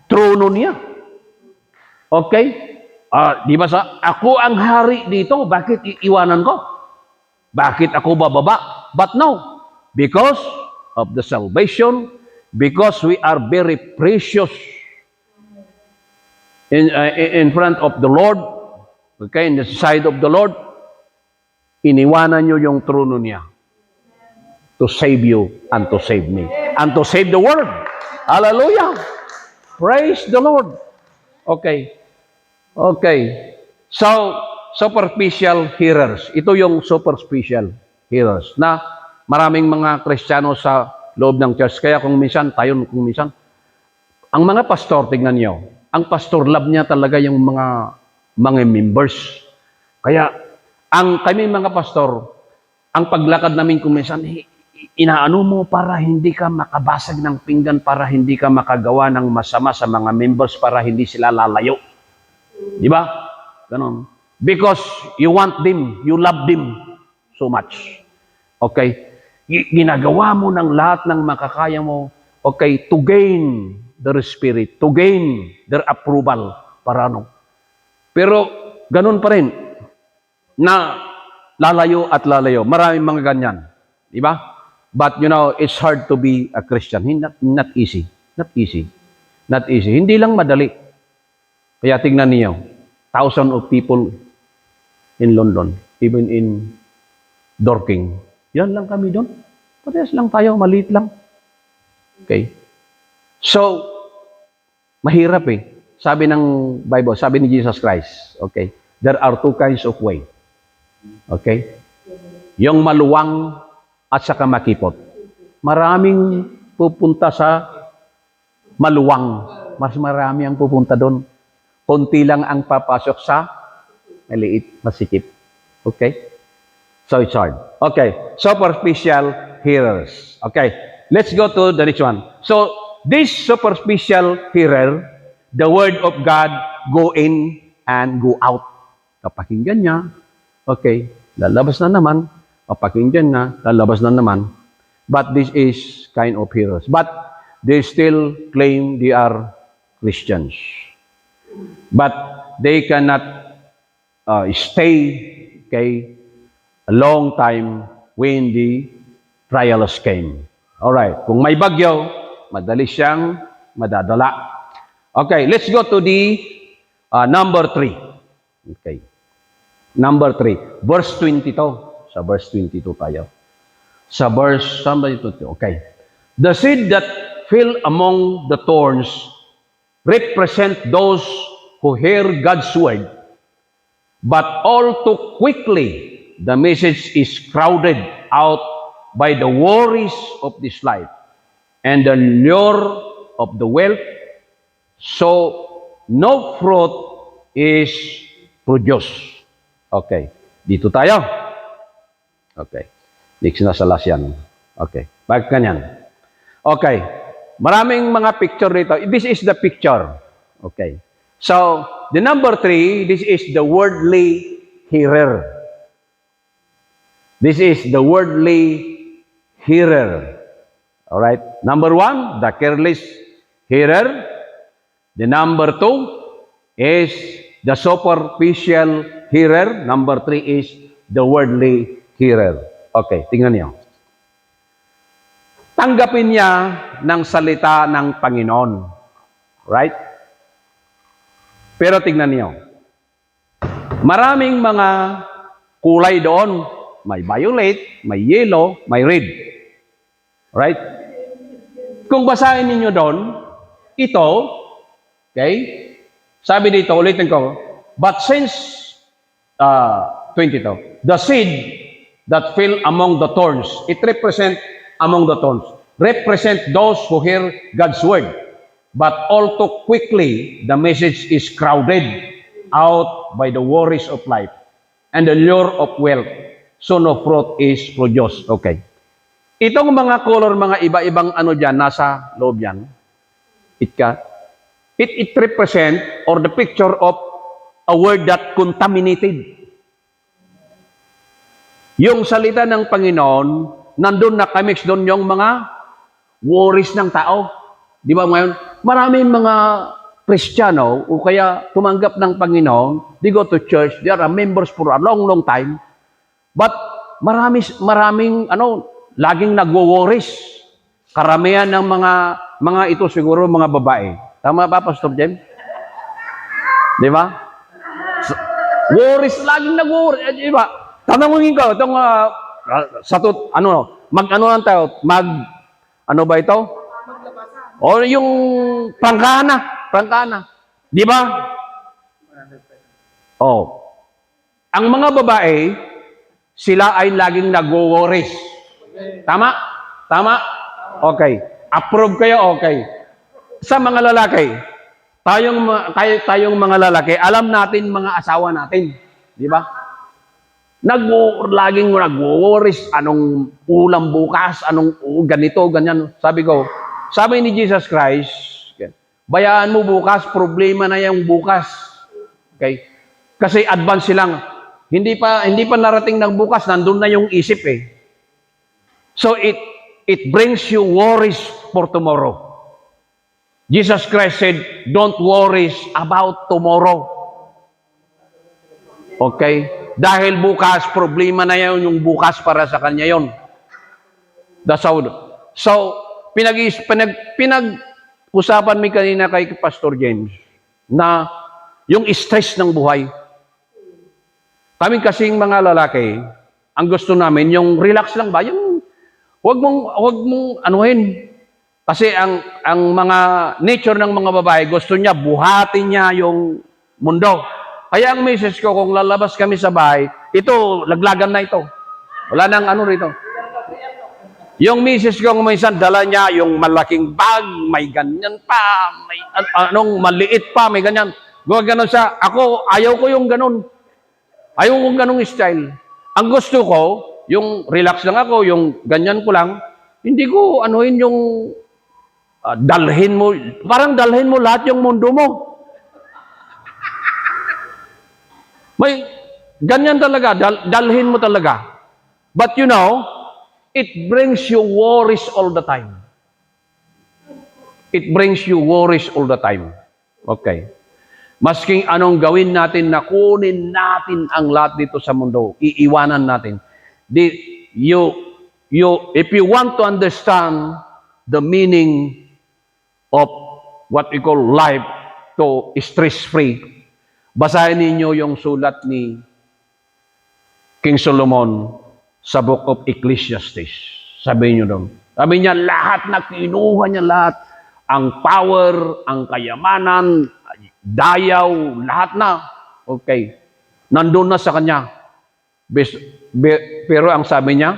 trono niya. Okay? Di ba ako ang hari dito, bakit iiwanan ko? Bakit ako bababa? But no, because of the salvation, because we are very precious in front of the Lord, okay, in the side of the Lord, iniwanan niyo yung trono niya to save you and to save me and to save the world. Hallelujah! Praise the Lord. Okay. Okay. So, superficial hearers. Ito yung superficial hearers na maraming mga Kristiyano sa loob ng church. Kaya kung minsan, ang mga pastor, tignan niyo, ang pastor love niya talaga yung mga members. Kaya, kami mga pastor, ang paglakad namin kung minsan, inaano mo para hindi ka makabasag ng pinggan, para hindi ka makagawa ng masama sa mga members, para hindi sila lalayo. Di ba? Ganon. Because you want them, you love them so much. Okay? Ginagawa mo ng lahat ng makakaya mo, okay, to gain their spirit, to gain their approval. Para ano? Pero, ganun pa rin, na lalayo at lalayo. Maraming mga ganyan. Di ba? But, it's hard to be a Christian. Not easy. Not easy. Not easy. Hindi lang madali. Kaya tingnan niyo, thousands of people in London, even in Dorking. Yan lang kami doon. Parehas lang tayo, maliit lang. Okay? So, mahirap eh. Sabi ng Bible, sabi ni Jesus Christ, okay, there are two kinds of way. Okay? Yung maluwang at saka makipot. Maraming pupunta sa maluwang. Mas marami ang pupunta doon. Konti lang ang papasok sa maliit, masikip. Okay? So it's hard. Okay, superficial hearers. Okay, let's go to the next one. So this superficial hearer, the word of God go in and go out. Kapakinggan niya, okay, lalabas na naman. Kapakinggan na, lalabas na naman. But this is kind of hearers. But they still claim they are Christians. But they cannot stay, okay, a long time when the trials came. Alright, kung may bagyo, madali siyang madadala. Okay, let's go to the number 3. Okay. Number 3, verse 22. Sa verse 22 tayo. Sa verse 22, okay. The seed that fell among the thorns represent those who hear God's word, but all too quickly the message is crowded out by the worries of this life and the lure of the wealth, so no fruit is produced. Okay. Dito tayo. Okay. Next na sa last yan. Okay. Bakit ganyan? Okay. Maraming mga picture dito. This is the picture. Okay. So, the number 3, this is the worldly hearer. This is the worldly hearer. All right. Number 1, the careless hearer. The number 2 is the superficial hearer. Number 3 is the worldly hearer. Okay, tingnan niyo. Tanggapin niya ng salita ng Panginoon. Right? Pero tingnan niyo. Maraming mga kulay doon. May violet, may yellow, may red. Right? Kung basahin ninyo doon, ito, okay, sabi dito, ulitin ko, but since 22, the seed that fell among the thorns, it represent among the thorns, represent those who hear God's word, but all too quickly, the message is crowded out by the worries of life and the lure of wealth. So no fruit is produced. Okay. Itong mga color, mga iba-ibang ano dyan, nasa loob yan, it represent or the picture of a word that contaminated. Yung salita ng Panginoon, nandun nakamix doon yung mga worries ng tao. Di ba ngayon? Maraming mga Kristiyano o kaya tumanggap ng Panginoon, they go to church, they are members for a long, long time, but maraming laging nagwo-worries. Karamihan ng mga ito siguro mga babae. Tama ba, Pastor James? Di ba? Worries, laging nag-worries. Di ba? Tanungin ko, itong, mag-ano lang tayo, ano ba ito? O yung prangkana. Di ba? Oh. Ang mga babae, sila ay laging nag-worries. Tama? Tama? Okay. Approve kayo? Okay. Sa mga lalaki, tayong mga lalaki, alam natin mga asawa natin. Di ba? Laging nag-worries, anong ulam bukas, anong ganito, ganyan. Sabi ni Jesus Christ, bayaan mo bukas, problema na yung bukas. Okay? Kasi advance silang, hindi pa narating ng bukas, nandun na yung isip eh. So it brings you worries for tomorrow. Jesus Christ said, don't worry about tomorrow. Okay? Dahil bukas, problema na yun, yung bukas para sa kanya yun. That's how. So, pinag-usapan mi kanina kay Pastor James na yung stress ng buhay. Kami kasing mga lalaki, ang gusto namin, yung relax lang ba? Yung, wag mong anuhin. Kasi ang mga nature ng mga babae, gusto niya, buhatin niya yung mundo. Kaya ang message ko, kung lalabas kami sa bahay, ito, laglagan na ito. Wala nang ano rito. Yung message ko, minsan, dala niya yung malaking bag, may ganyan pa, may maliit pa, may ganyan. Ganon siya. Ako, ayaw ko yung ganon. Ayaw kong ganong style. Ang gusto ko, yung relax lang ako, yung ganyan ko lang, hindi ko anuhin yung dalhin mo, parang dalhin mo lahat yung mundo mo. May, ganyan talaga, dalhin mo talaga. But you know, it brings you worries all the time. It brings you worries all the time. Okay. Masking anong gawin natin, na kunin natin ang lahat dito sa mundo, iiwanan natin. If you want to understand the meaning of what we call life to stress-free, basahin ninyo yung sulat ni King Solomon sa Book of Ecclesiastes. Sabi niyo doon. Sabi niya, lahat na kinuha niya lahat, ang power, ang kayamanan, dayaw, lahat na. Okay. Nandun na sa kanya. Pero ang sabi niya,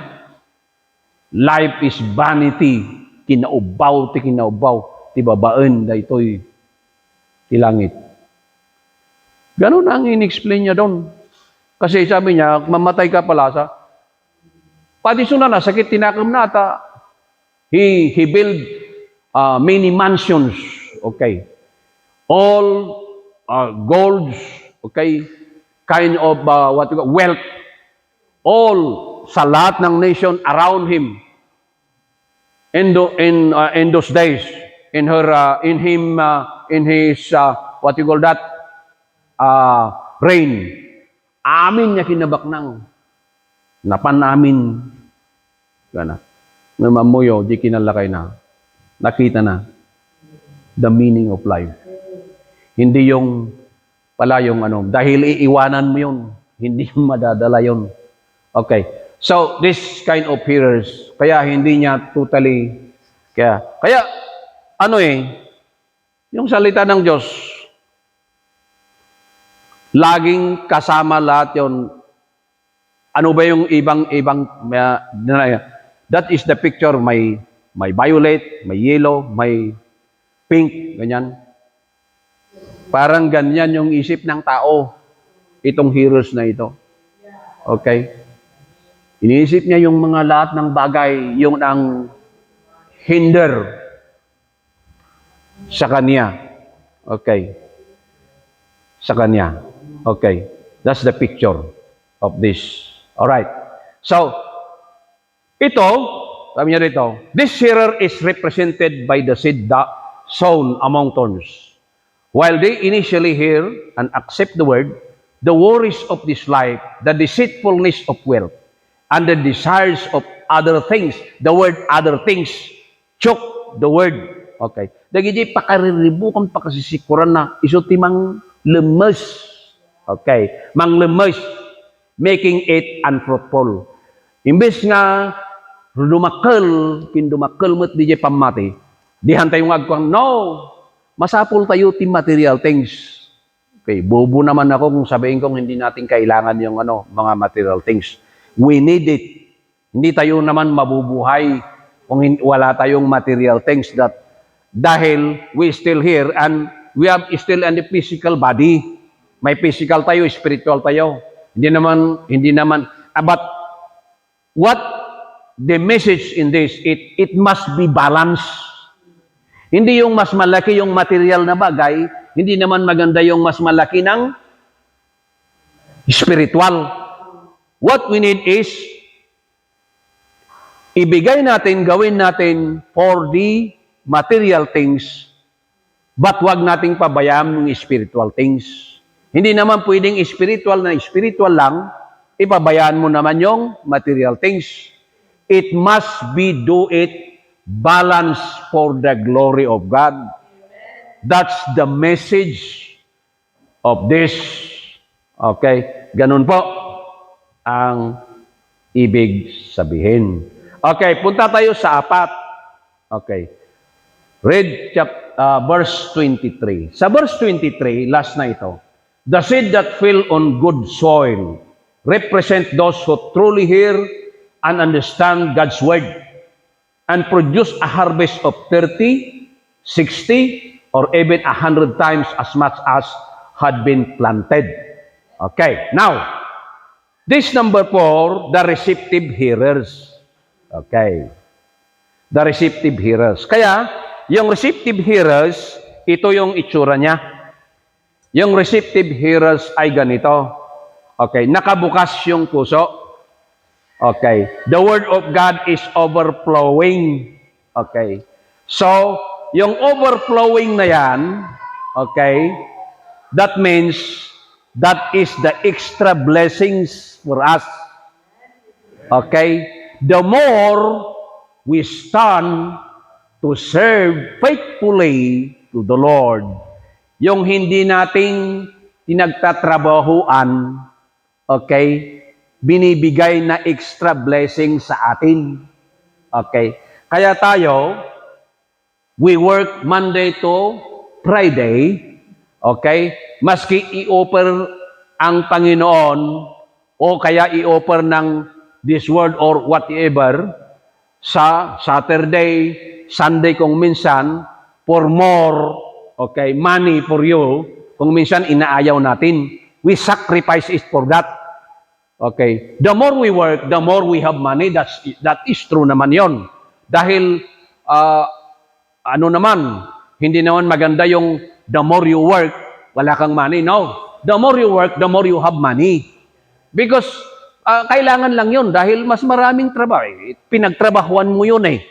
life is vanity. Kinaubaw, ti kinaubaw. Ti babaan, da ito'y tilangit. Ganun ang in-explain niya doon. Kasi sabi niya, mamatay ka pala sa padisuna na, sakit tinakam na ata. He built many mansions, okay. All golds, okay. Kind of what you call, wealth. All sa lahat ng nation around him. In those days, in his what you call that, reign. Amin niya kinabaknang. Napan namin. Gana. Namamuyo, di kinalakay na. Nakita na. The meaning of life. Hindi yung pala yung dahil iiwanan mo yun. Hindi madadala yun. Okay. So, this kind of hearers, kaya hindi niya totally, kaya yung salita ng Diyos, laging kasama lahat yon. Ano ba yung ibang that is the picture, may violet, may yellow, may pink, ganyan. Parang ganyan yung isip ng tao, itong heroes na ito. Okay? Iniisip niya yung mga lahat ng bagay, yung ang hinder sa kanya. Okay. Sa kanya. Okay. That's the picture of this. Alright. So, ito, sabi niya rito, this hearer is represented by the seed sown among thorns. While they initially hear and accept the word, the worries of this life, the deceitfulness of wealth, and the desires of other things, the word other things, choke the word. Okay. Dagiti pakariribukan pakasisikuran na isuti mang lemes. Okay. Mang lemes, making it unfruitful. Imbes nga kindumakal mo't di pamati, di hantay yung agkwang, no, masapul tayo ti material things. Okay, bobo naman ako kung sabihin kong hindi natin kailangan yung mga material things. We need it. Hindi tayo naman mabubuhay kung wala tayong material things dahil we still here and we have still a physical body. May physical tayo, spiritual tayo. Hindi naman, but what the message in this, it must be balanced. Hindi yung mas malaki yung material na bagay, hindi naman maganda yung mas malaki ng spiritual. What we need is, ibigay natin, gawin natin for the material things, but wag nating pabayaan ng spiritual things. Hindi naman pwedeng spiritual lang, ipabayaan mo naman yung material things. It must be balance for the glory of God. That's the message of this. Okay? Ganun po ang ibig sabihin. Okay, punta tayo sa 4. Okay. Read verse 23. Sa verse 23, last na ito. The seed that fell on good soil represent those who truly hear and understand God's word and produce a harvest of 30, 60, or even 100 times as much as had been planted. Okay, now, This number 4, the receptive hearers. Okay. The receptive hearers. Kaya, yung receptive hearers, ito yung itsura niya. Yung receptive hearers ay ganito. Okay. Nakabukas yung puso. Okay. The Word of God is overflowing. Okay. So, yung overflowing na yan, okay, that means that is the extra blessings for us. Okay? The more we stand to serve faithfully to the Lord, yung hindi nating pinagtatrabahuan, okay, binibigay na extra blessing sa atin. Okay? Kaya tayo, we work Monday to Friday, okay? Maski i-offer ang Panginoon o kaya i-offer ng this word or whatever sa Saturday, Sunday kung minsan, for more, okay, money for you, kung minsan inaayaw natin. We sacrifice it for that. Okay. The more we work, the more we have money. That is true naman yon. Dahil, ano naman, hindi naman maganda yung the more you work, wala kang money. No. The more you work, the more you have money. Because kailangan lang yun dahil mas maraming trabaho. Pinagtrabahuan mo yun eh.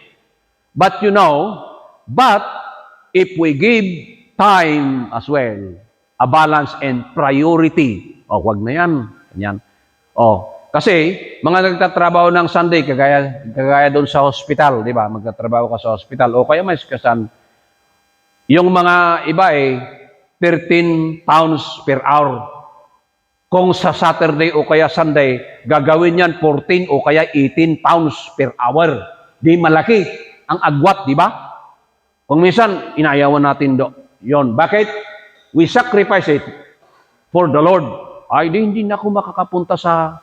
But you know, if we give time as well, a balance and priority, wag na yan. Yan. Kasi mga nagtatrabaho ng Sunday, kagaya doon sa hospital, di ba? Magtatrabaho ka sa hospital. O kaya may kasan, yung mga iba 13 pounds per hour. Kung sa Saturday o kaya Sunday, gagawin yan 14 o kaya 18 pounds per hour. Di malaki ang agwat, di ba? Kung minsan, inayawan natin yon. Bakit? We sacrifice it for the Lord. Ay, hindi na ako makakapunta sa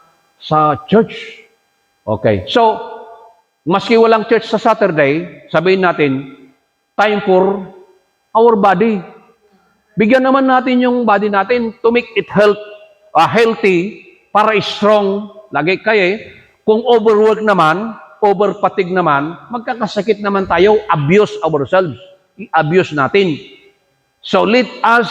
church. Okay. So, maski walang church sa Saturday, sabihin natin, time for our body. Bigyan naman natin yung body natin to make it healthy, para strong. Lagi kayo, kung overwork naman, overfatigue naman, magkakasakit naman tayo, abuse ourselves. I-abuse natin. So let us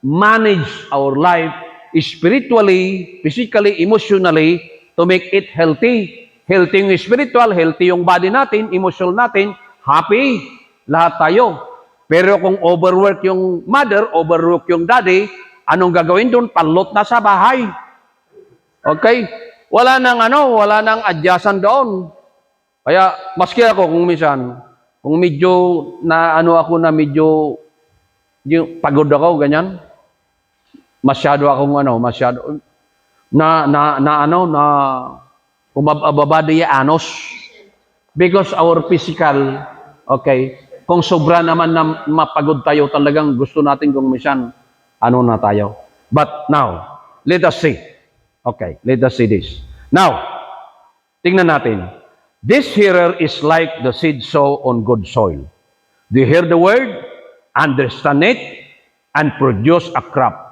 manage our life spiritually, physically, emotionally, to make it healthy. Healthy yung spiritual, healthy yung body natin, emotional natin, happy. Lahat tayo. Pero kung overwork yung mother, overwork yung daddy, anong gagawin doon? Panlot na sa bahay. Okay? Wala nang adyasan doon. Kaya, maski ako kung minsan, kung medyo medyo pagod ako, ganyan, masyado umababadi anos. Because our physical, okay, kung sobra naman na mapagod tayo, talagang gusto natin kung minsan, na tayo. But now, let us see. Okay, let us see this. Now, tingnan natin. This hearer is like the seed sown on good soil. They hear the word, understand it, and produce a crop.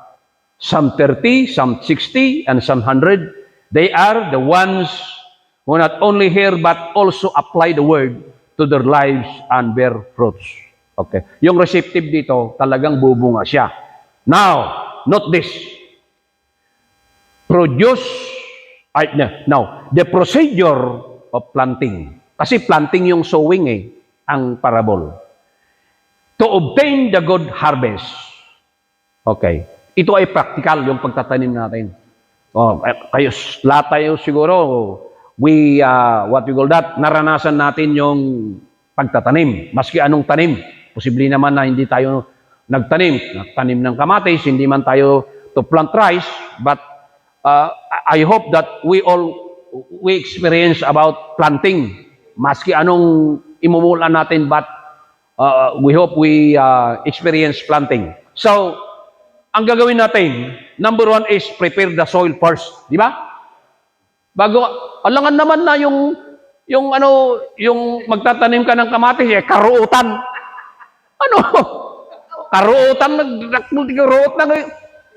Some 30, some 60, and some 100. They are the ones who not only hear but also apply the word to their lives and bear fruits. Okay. Yung receptive dito, talagang bubunga siya. Now, note this. The procedure of planting. Kasi planting yung sowing ang parable. To obtain the good harvest. Okay. Ito ay practical, yung pagtatanim natin. Kayo, lahat tayo siguro, naranasan natin yung pagtatanim. Maski anong tanim. Posible naman na hindi tayo nagtanim ng kamatis, hindi man tayo to plant rice, but I hope that we experience about planting. Maski anong imumula natin, but we hope we experience planting. So, ang gagawin natin, number 1 is prepare the soil first. Di ba? Bago, alangan naman na yung magtatanim ka ng kamatis, karuutan. Karuutan, karuot na,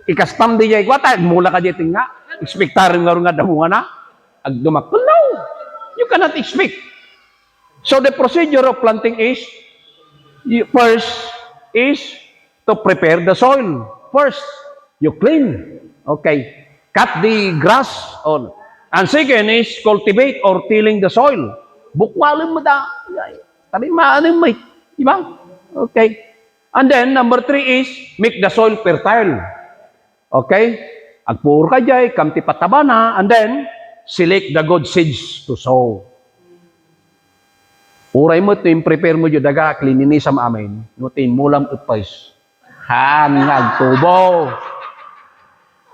ikastam di jay kwata, mula ka dito nga. Expectarin nga damo nga na. Ag dumakol. No. You cannot expect. So the procedure of planting is, first is to prepare the soil. First, you clean. Okay. Cut the grass. And second is cultivate or tilling the soil. Bukwalin mo da. Talimaan mo. Diba? Okay. And then, number 3 is make the soil fertile. Okay? Agpur ka jay, kamti patabana, and then, select the good seeds to sow. Uray mo, prepare mo yung daga, klinini sa amin, nutin mulam upais. Hanyag tubo.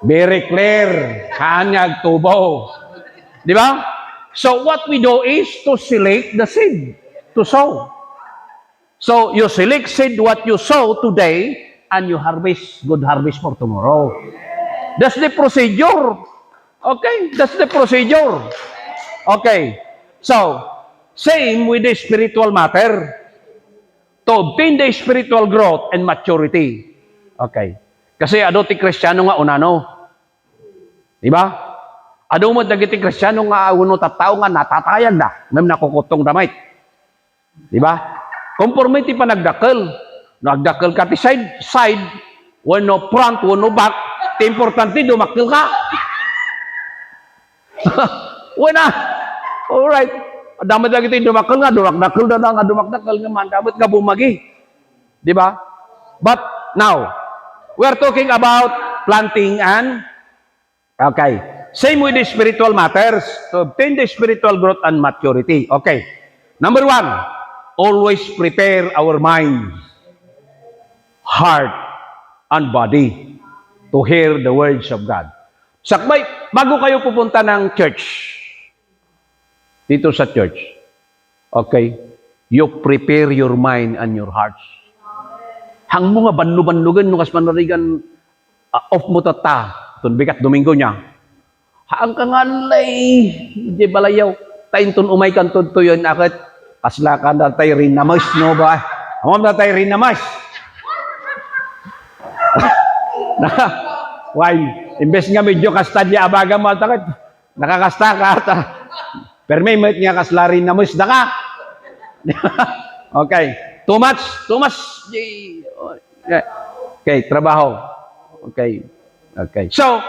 Very clear. Hanyag tubo. Di ba? So, what we do is to select the seed to sow. So, you select seed what you sow today, and you harvest, good harvest for tomorrow. That's the procedure. Okay? That's the procedure. Okay. So, same with the spiritual matter. To obtain the spiritual growth and maturity. Okay. Kasi ado ti Kristiyano nga unano. Diba? Ado mo dagiti Kristiyano nga uno tattao nga natatayag na. Ngam nakukutong damay. Diba? Conformity pa nagdakkel. Nagdakkel ka ti side. Wano front, wano back. Ti importante, dumakkel ka. Wala. Alright. Damat lagi ti dumakkel nga. Dumakdakkel na nga. Dumakdakkel nga man. Damat ka bumagi. Diba? But now, we are talking about planting and okay. Same with the spiritual matters. To obtain the spiritual growth and maturity. Okay. Number 1, always prepare our mind, heart, and body to hear the words of God. Sakbay, bago kayo pupunta ng church, dito sa church, okay, you prepare your mind and your hearts. Hang mo nga banlo-banlugan nung kas manarigan off mo tata, tun bigat Domingo niya. Hang ka nga lay, di balayaw, taintun umay kan tuyon akit, kasla ka na tayo rin namas, no ba? Amam na tayo rin namas. Why? Imbes nga medyo kastadya abaga mo takit, nakakasta ka ata. Pero may nga kasla rin namas na ka. Okay. Too much. Okay, trabaho. Okay. So,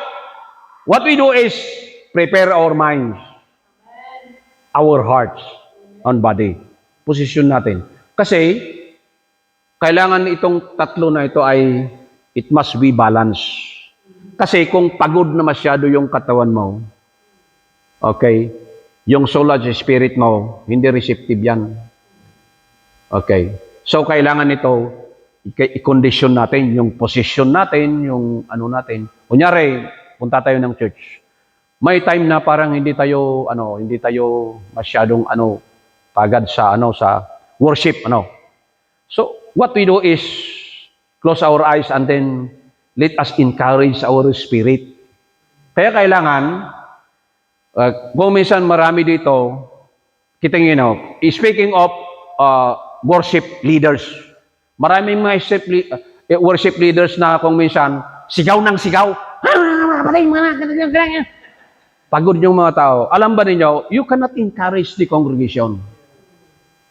what we do is prepare our minds, our hearts, and body. Posisyon natin. Kasi, kailangan itong tatlo na ito ay, it must be balanced. Kasi kung pagod na masyado yung katawan mo, okay, yung soul at spirit mo, hindi receptive yan. Okay. So, kailangan ito, i-condition natin, yung position natin, yung ano natin. Kunyari, punta tayo ng church. May time na parang hindi tayo masyadong pagad sa worship, So, what we do is close our eyes and then let us encourage our spirit. Kaya kailangan, kung minsan marami dito, kitang speaking of worship leaders. Maraming mga worship leaders na kung minsan, sigaw ng sigaw. Pagod yung mga tao. Alam ba ninyo, you cannot encourage the congregation.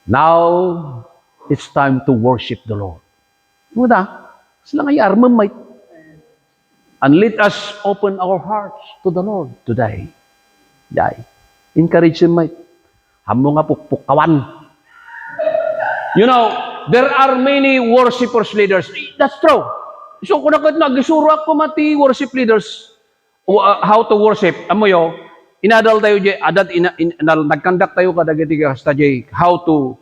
Now, it's time to worship the Lord. Muda, sila ngay armamay. And let us open our hearts to the Lord today. Encourage him, mate. Hamo nga pukpukawan. There are many worshipers leaders. That's true. So, kung nagisuro ako mati worship leaders, how to worship, amoyo, inadal tayo jay, nag-conduct tayo kadagiti kasta jay, how to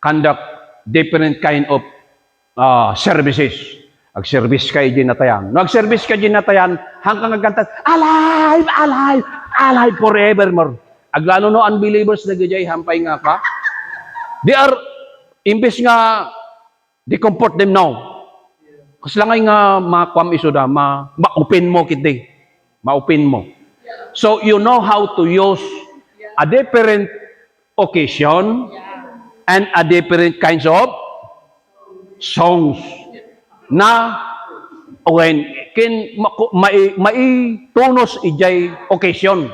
conduct different kind of services. Ag-service kayo jay natayan. Nag-service kayo jay natayan, hanggang nagkantat, alive, alive, alive forevermore. Aglano no unbelievers na jay, hampay nga ka. They are imbes nga, they comfort them now. Kasi lang ay nga makwam isuda, ma-open mo kiti. Ma-open mo. So, you know how to use a different occasion and a different kinds of songs na when tunos ijay occasion.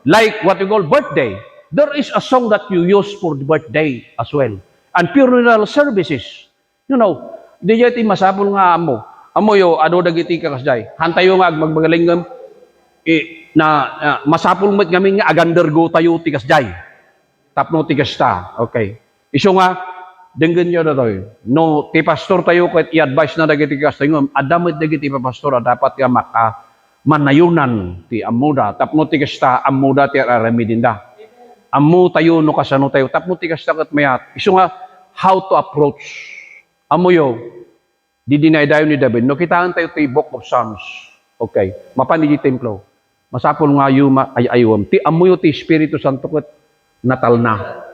Like what we call birthday. There is a song that you use for the birthday as well. And funeral services. You know, di jay ti masapol nga amo. Amo yo, ano dagiti ka kasday. Hantayo nga magmagalingam. Masapol mo kami nga agandergo tayo ti kasday. Tapno ti kasta. Okay. Iso nga, denggan nyo na tayo. No, ti pastor tayo kahit i-advise na dagiti kasday ngam. Adamit dagiti pa pastor dapat ka manayunan ti amuda. Tapno ti kasta amuda ti aramidinda. Amu tayo no kasano tayo. Tapno ti kasta kat mayat. Iso nga, how to approach. Amo yo, di dinaydayo ni David. No, kitaan tayo ti Book of Psalms. Okay. Mapanidi templo. Masapol nga yu ayayawam. Ti amo yo ti Espiritu Santo kat natal na.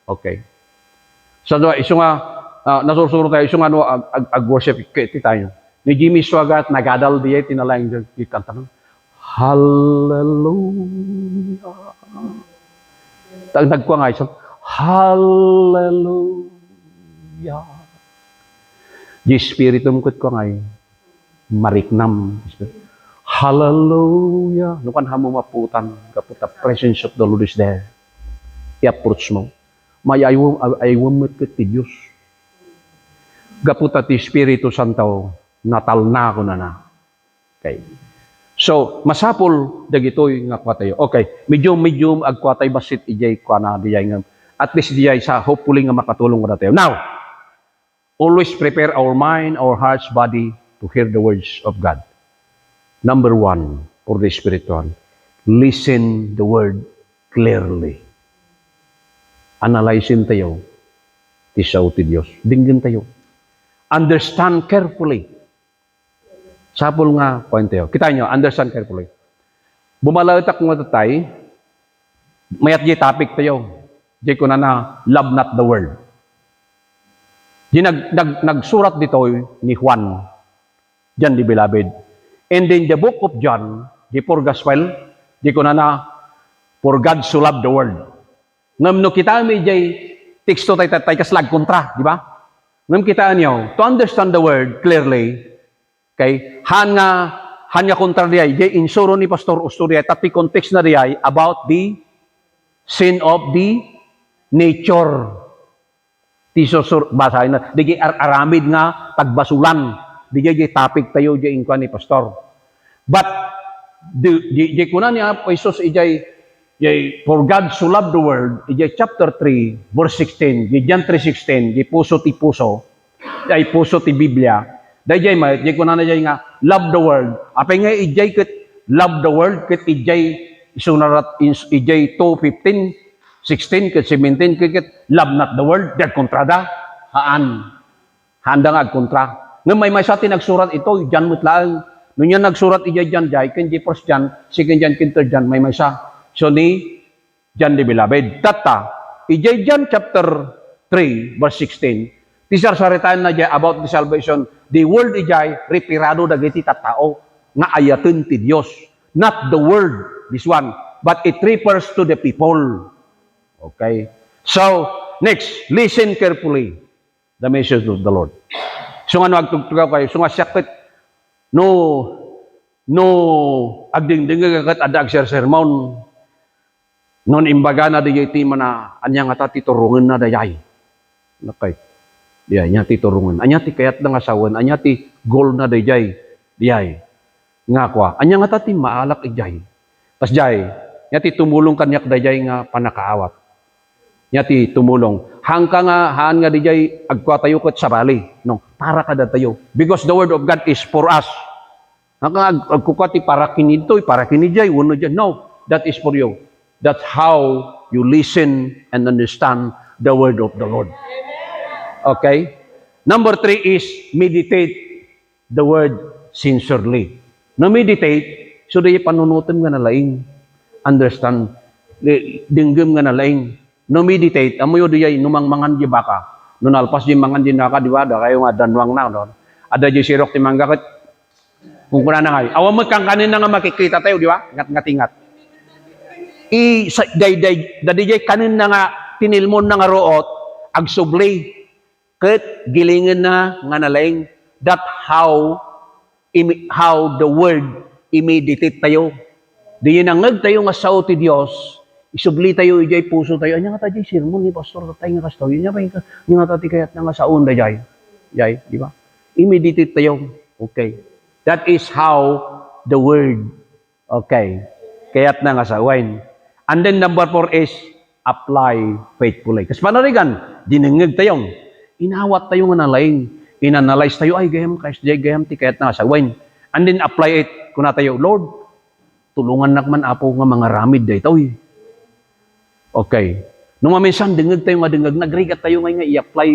Okay. So, iso nga, nasusuro tayo, iso nga no, ag-worship ti tayo. Ni Jimmy Swagat, nagadal diya, tinalang yung kanta ng Hallelujah. Nagkuha nga isang Hallelujah. Di Spiritum kat ko nga mariknam. Hallelujah. Nukan hamo maputan, kaputa presence of the Lord is there. I-approach mo. May ayawam mo ti Diyos. Gaputa ti Espiritu Santo, natal na ako na. Okay. So, masapol, dagitoy nga kwa tayo. Okay, medium agkwa tayo basit ijay kwa na dijay nga. At least dijay sa hopefully nga makatulong na tayo. Now, always prepare our mind, our hearts, body to hear the words of God. Number 1, for the spiritual, listen the word clearly. Analyzin tayo, tisaw ti Diyos. Dinggin tayo. Understand carefully. Sapol nga, point tayo. Kita nyo, understand carefully. Bumalautak mo tatay, mayat di topic tayo. Di ko na love not the world. Di nagsurat dito ni Juan, John the Beloved. And in the book of John, the 4 Gospel, di ko na for God so loved the world. Ngam no kita may jay teksto tay kaslag kontra, di ba? Ngam kita niyo to understand the word clearly. Okay? Han nga kontra diay jay insuro ni Pastor Ustoria tapi context na diay about the sin of the nature. Tisosur basahin na di aramid nga pagbasulan. Di jay topic tayo jay inkuan ni Pastor. But di kunan niya Isus ijay for God so loved the world, chapter 3, verse 16, John 3:16, puso ti puso, puso ti Biblia, dahil ko na nga, love the world. Apay nga, kat love the world, kat isunarat, 2:15, 16, kat 17, kat love not the world, dahil kontrada, handa nga kontra. Nga may sa atin nagsurat ito, John mutlaan, nung yan nagsurat John, kan first John, second John, third John, may sa. So ni John the Beloved. Tata, John chapter 3, verse 16, tisar saritaan na dyan about the salvation. The world ijay, repirado dagiti tatao, nga ayatin ti Diyos. Not the world, this one, but it refers to the people. Okay? So, next, listen carefully the message of the Lord. So nga nagtugtugaw kayo, so nga sakit, agding-ding kagat adag sermon, non imbaga na dayay ti mana anya nga ta titurungan na dayay. Okay. Diyay nya titurungan. Anya ti kayat nga asawan, anya ti goal na dayay. Diyay. Nga kwa, anya nga ta ti maalak ijay. Tas jay, nya ti tumulong kanyak dayay nga panakaawat. Nya ti tumulong. Hangka nga haan nga dayay agkwa tayo ket sabali, no. Para kada tayo. Because the word of God is for us. Hangka agkwa ti para kinito, para kinijay, uno dyan. No, that is for you. That's how you listen and understand the word of the Lord. Okay? Number 3 is meditate the word sincerely. No meditate, so di panunutan nga nalaing. Understand. Dinggam nga nalaing. No meditate, amoy di ay numangmangan di baka. No nalpas di mangan di naka, di ba? Da kayo nga danwang na. No? Ada di sirok ti manggakat. Kung kuna na nga. Awam mo kang kanin na nga makikita tayo, di ba? Ngat-ngatingat. Dadijay kanin na nga tinilmon na nga root agsublay ket gilingen na nga nalaing that how how the word imiditate tayo. Di nangag tayo nga sao ti Dios, isubli tayo ijay puso tayo. Anya nga tayo sermon ni pastor tayo nga kastaw. Nya pa yung nga tati kayat nga saon da jay. Jay, di ba? Imiditate tayo. Okay. That is how the word. Okay. Kayat na nga sawain. And then number 4 is apply faithfully. Kasi panarigan, dinangag tayong inawat tayo nga nalaing. Inanalyze tayo, ay gayam ti kayat na nga sawain. And then apply it. Kuna tayo, Lord, tulungan nakman apo nga mga ramid day tayo. Okay. Nung maminsan, dingag tayo nga dingag, nagrigat tayo nga i-apply,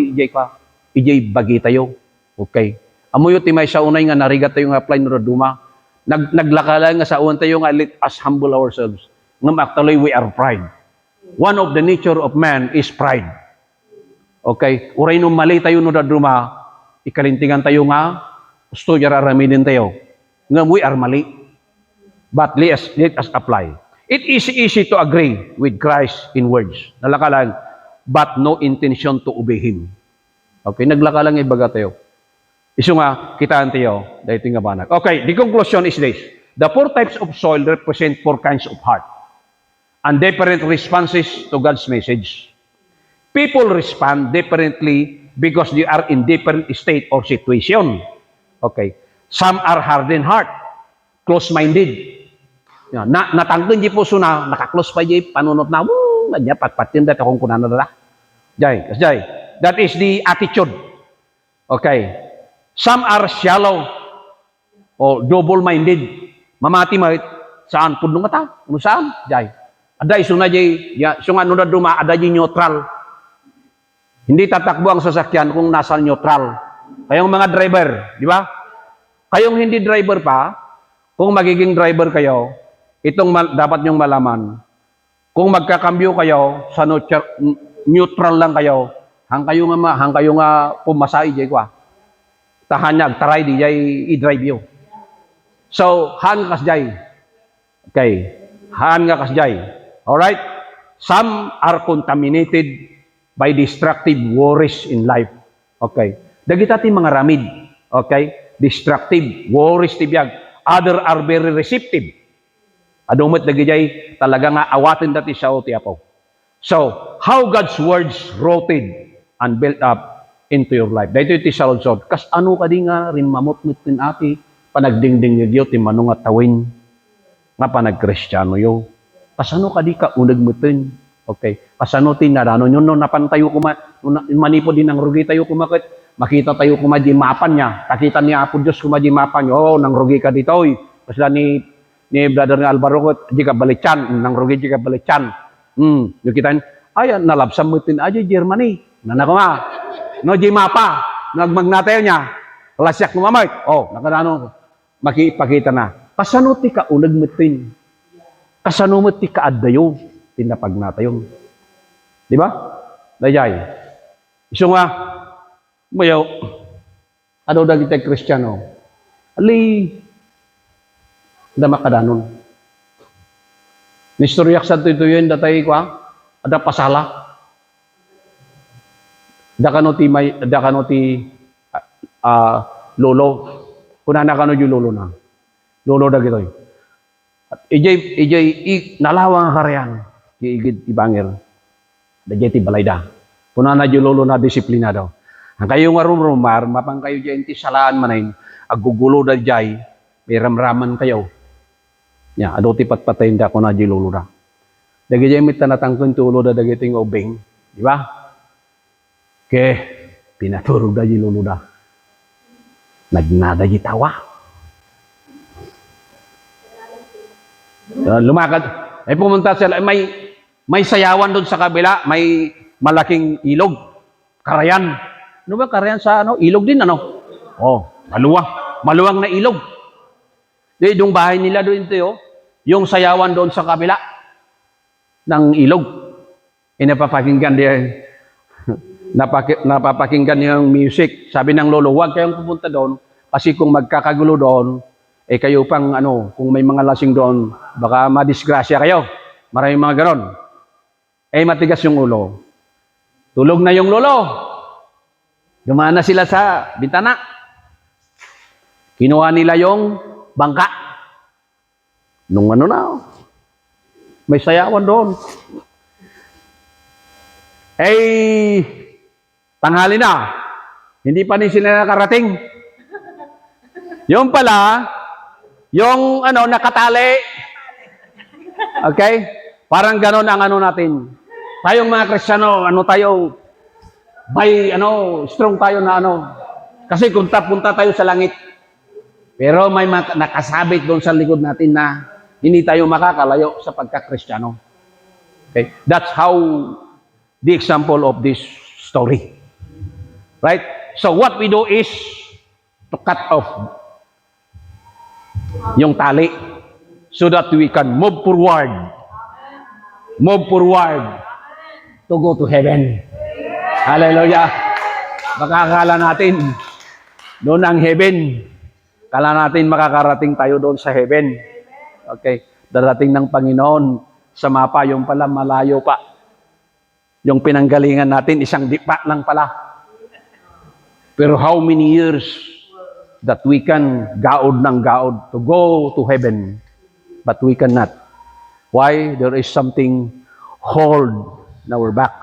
ijay bagi tayo. Okay. Amoy ti may sa unay nga narigat tayo nga apply no duma. Naglakala nga sa uwan tayo nga let us humble ourselves. Ngam actually we are pride. One of the nature of man is pride. Okay. Uray nung mali tayo no duma, ikalintingan tayo nga, gusto yararamidin tayo. Ngam we are mali. But let us apply. It is easy to agree with Christ in words. Nalakalang, but no intention to obey Him. Okay, naglakalang ibaga tayo. Isu nga, kitaan tayo, dahil nga banag. Okay, the conclusion is this. The 4 types of soil represent 4 kinds of heart and different responses to God's message. People respond differently because they are in different state or situation. Okay, some are hardened heart, close-minded. Natanggan di po suna, nakaklose pa di panunot na, nga patpatin dati akong kunan na Jay, jay. That is the attitude. Okay. Some are shallow or double-minded. Mamati mahit, saan pudong mata? Ano saan? Jay. Ada isuna jay, sunga no duma, ada jay neutral. Hindi tatakbo ang sasakyan kung nasa neutral. Kayong mga driver, di ba? Kayong hindi driver pa, kung magiging driver kayo, itong dapat nyong malaman, kung magkakambyo kayo, sa neutral lang kayo, hang kayo nga pumasay, jay kwa. Tahanyag, taray di jay i-drive you. So, han kas jay. Okay. Han nga kas jay. Alright? Some are contaminated by destructive worries in life. Okay. Dagita ti mga ramid. Okay? Destructive worries ti biyag. Other are very receptive. Adumot dagijay talaga nga awatin dati siya o ti apo. So, how God's words rooted and built up into your life. Dahito iti saludsod. Kas ano ka di nga rin mamot-mutin ati panagdingding niyo ti manong at tawin nga panagkristyano yo. Kas ano ka di ka unagmutin. Okay. Kas ano ti narano nyo no napantayo kuma manipo din ang rugi tayo kumakit. Makita tayo kumadji mapan niya. Kakita niya apo Diyos kumadji mapan niya. Oh, nang rugi ka dito. Kas ni brother nga Alvaro ko, di ka balichan, nang rugi di ka balichan. Yung kita, ay, nalabsam mutin aja Germany. Nanako nga. No, di mapa. Nagmagnatayo niya. Lasyak numamay. Oh, nakadano. Makipakita na. Kasano ti ka ulag mutin? Kasano mo ti ka addayo? Tinapagnatayon. Di ba? Dayay. Iso nga, mayaw, ano dagi tayo Kristiyano? Ali, da makadanon. Nistoryak sa ito yun, datay ko ada pasala. Da kano ti lolo. Kunana kano yung lolo na. Lolo da gitoy. At ijay nalawang karyan. Igid ibangir. Da jay ti balayda. Kunana yung lolo na disiplinado. Ang kayo nga rumrumar, mapang kayo dyan ti salaan manayin, agugulo da jay, may ramraman kayo. Ya, ado ti patpatayin da ko na di lolo da. Dagi jay mit tanatangkon ti ulo da dagi ting obeng, di ba? Ke pinaturo da di lolo da. Nagnada di tawa. Lumakad. Ay pumunta sila, may sayawan doon sa kabila, may malaking ilog, Karayan. Ano ba Karayan sa ilog din ano? Oh, maluwang na ilog. Yung bahay nila doon ito, yung sayawan doon sa kabila ng ilog. Napapakinggan din, napapakinggan yung music. Sabi ng lolo, huwag kayong pupunta doon kasi kung magkakagulo doon, kayo pang kung may mga lasing doon, baka madisgrasya kayo. Maraming mga ganon. Matigas yung ulo. Tulog na yung lolo. Dumana sila sa bintana. Kinuha nila yung bangka. Nung ano na, may sayawan doon. Eh, tanghali na. Hindi pa rin sila nakarating. Yung pala, yung nakatali. Okay? Parang ganon ang natin. Tayong mga Kristiyano, strong tayo na Kasi punta tayo sa langit. Pero may nakasabit doon sa likod natin na hindi tayo makakalayo sa pagka-Kristiyano. Okay? That's how the example of this story. Right? So what we do is to cut off yung tali so that we can move forward to go to heaven. Hallelujah. Baka akala natin doon ang heaven. Kala natin makakarating tayo doon sa heaven. Okay. Darating ng Panginoon sa mapa, yung pala malayo pa. Yung pinanggalingan natin, isang dipa lang pala. Pero how many years that we can gaod to go to heaven, but we cannot. Why? There is something hold in our back.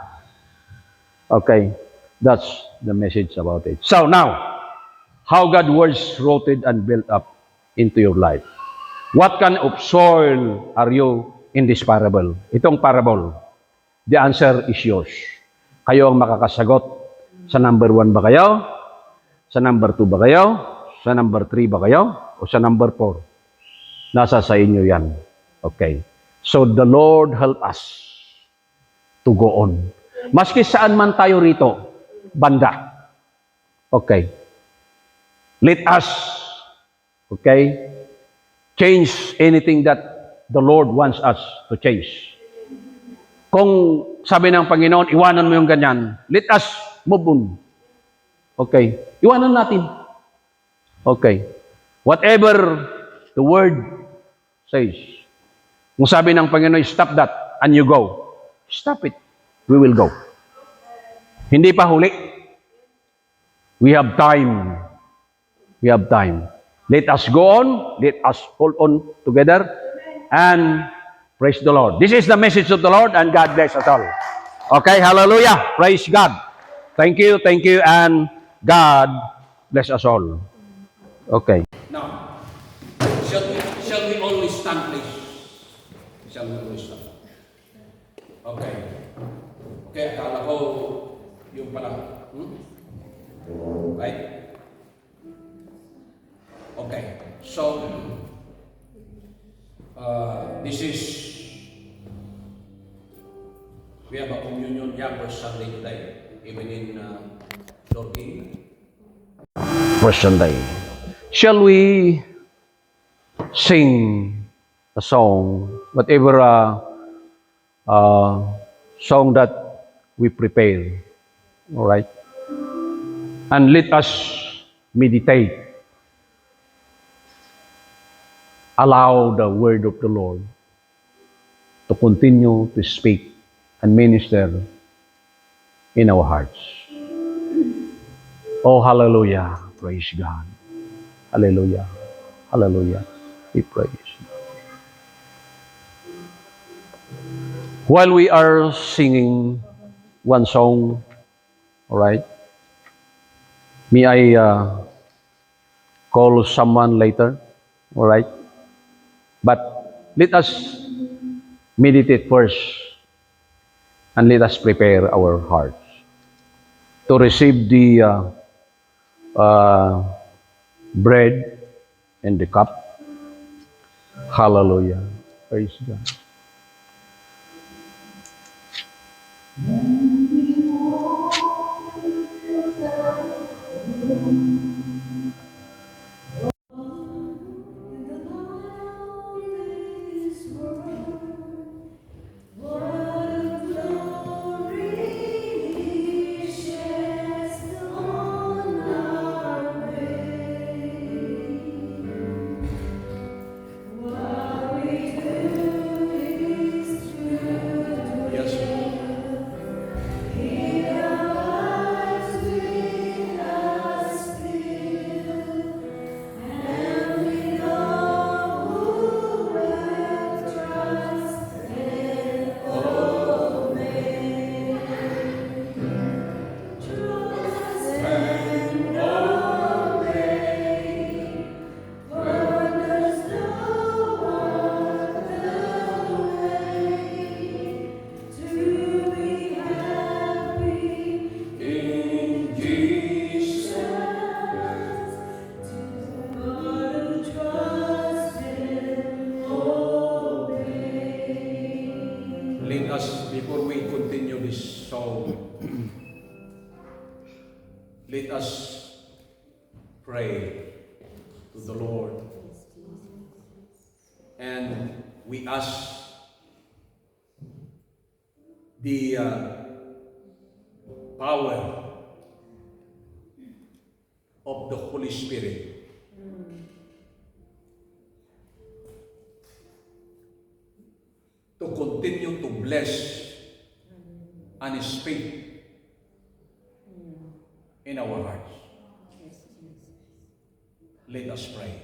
Okay, that's the message about it. So now, how God was rooted and built up into your life. What kind of soil are you in this parable? Itong parable, the answer is yours. Kayo ang makakasagot. Sa number 1 ba kayo? Sa number 2 ba kayo? Sa number 3 ba kayo? O sa number 4? Nasa sa inyo yan. Okay. So the Lord help us to go on. Maski saan man tayo rito, banda. Okay. Let us, okay, change anything that the Lord wants us to change. Kung sabi ng Panginoon, iwanan mo yung ganyan, let us move on. Okay. Iwanan natin. Okay. Whatever the Word says. Kung sabi ng Panginoon, stop that, and you go. Stop it. We will go. Hindi pa huli. We have time. We have time. Let us go on. Let us hold on together. And praise the Lord. This is the message of the Lord, and God bless us all. Okay, hallelujah. Praise God. Thank you, and God bless us all. Okay. Now, shall we always stand, please? Shall we always stand? Okay. Okay, akala ko yung pala. Right? Okay. So, this is, we have a communion first Sunday today, even in Lord King. First Sunday. Shall we sing a song, whatever song that we prepare, all right? And let us meditate. Allow the word of the Lord to continue to speak and minister in our hearts. Oh, hallelujah. Praise God. Hallelujah. Hallelujah. We praise God. While we are singing one song, all right, may I call someone later, all right? But let us meditate first, and let us prepare our hearts to receive the bread and the cup. Hallelujah. Praise God. So, let us pray to the Lord. And we ask the power of the Holy Spirit to continue to bless and speak in our hearts. Let us pray.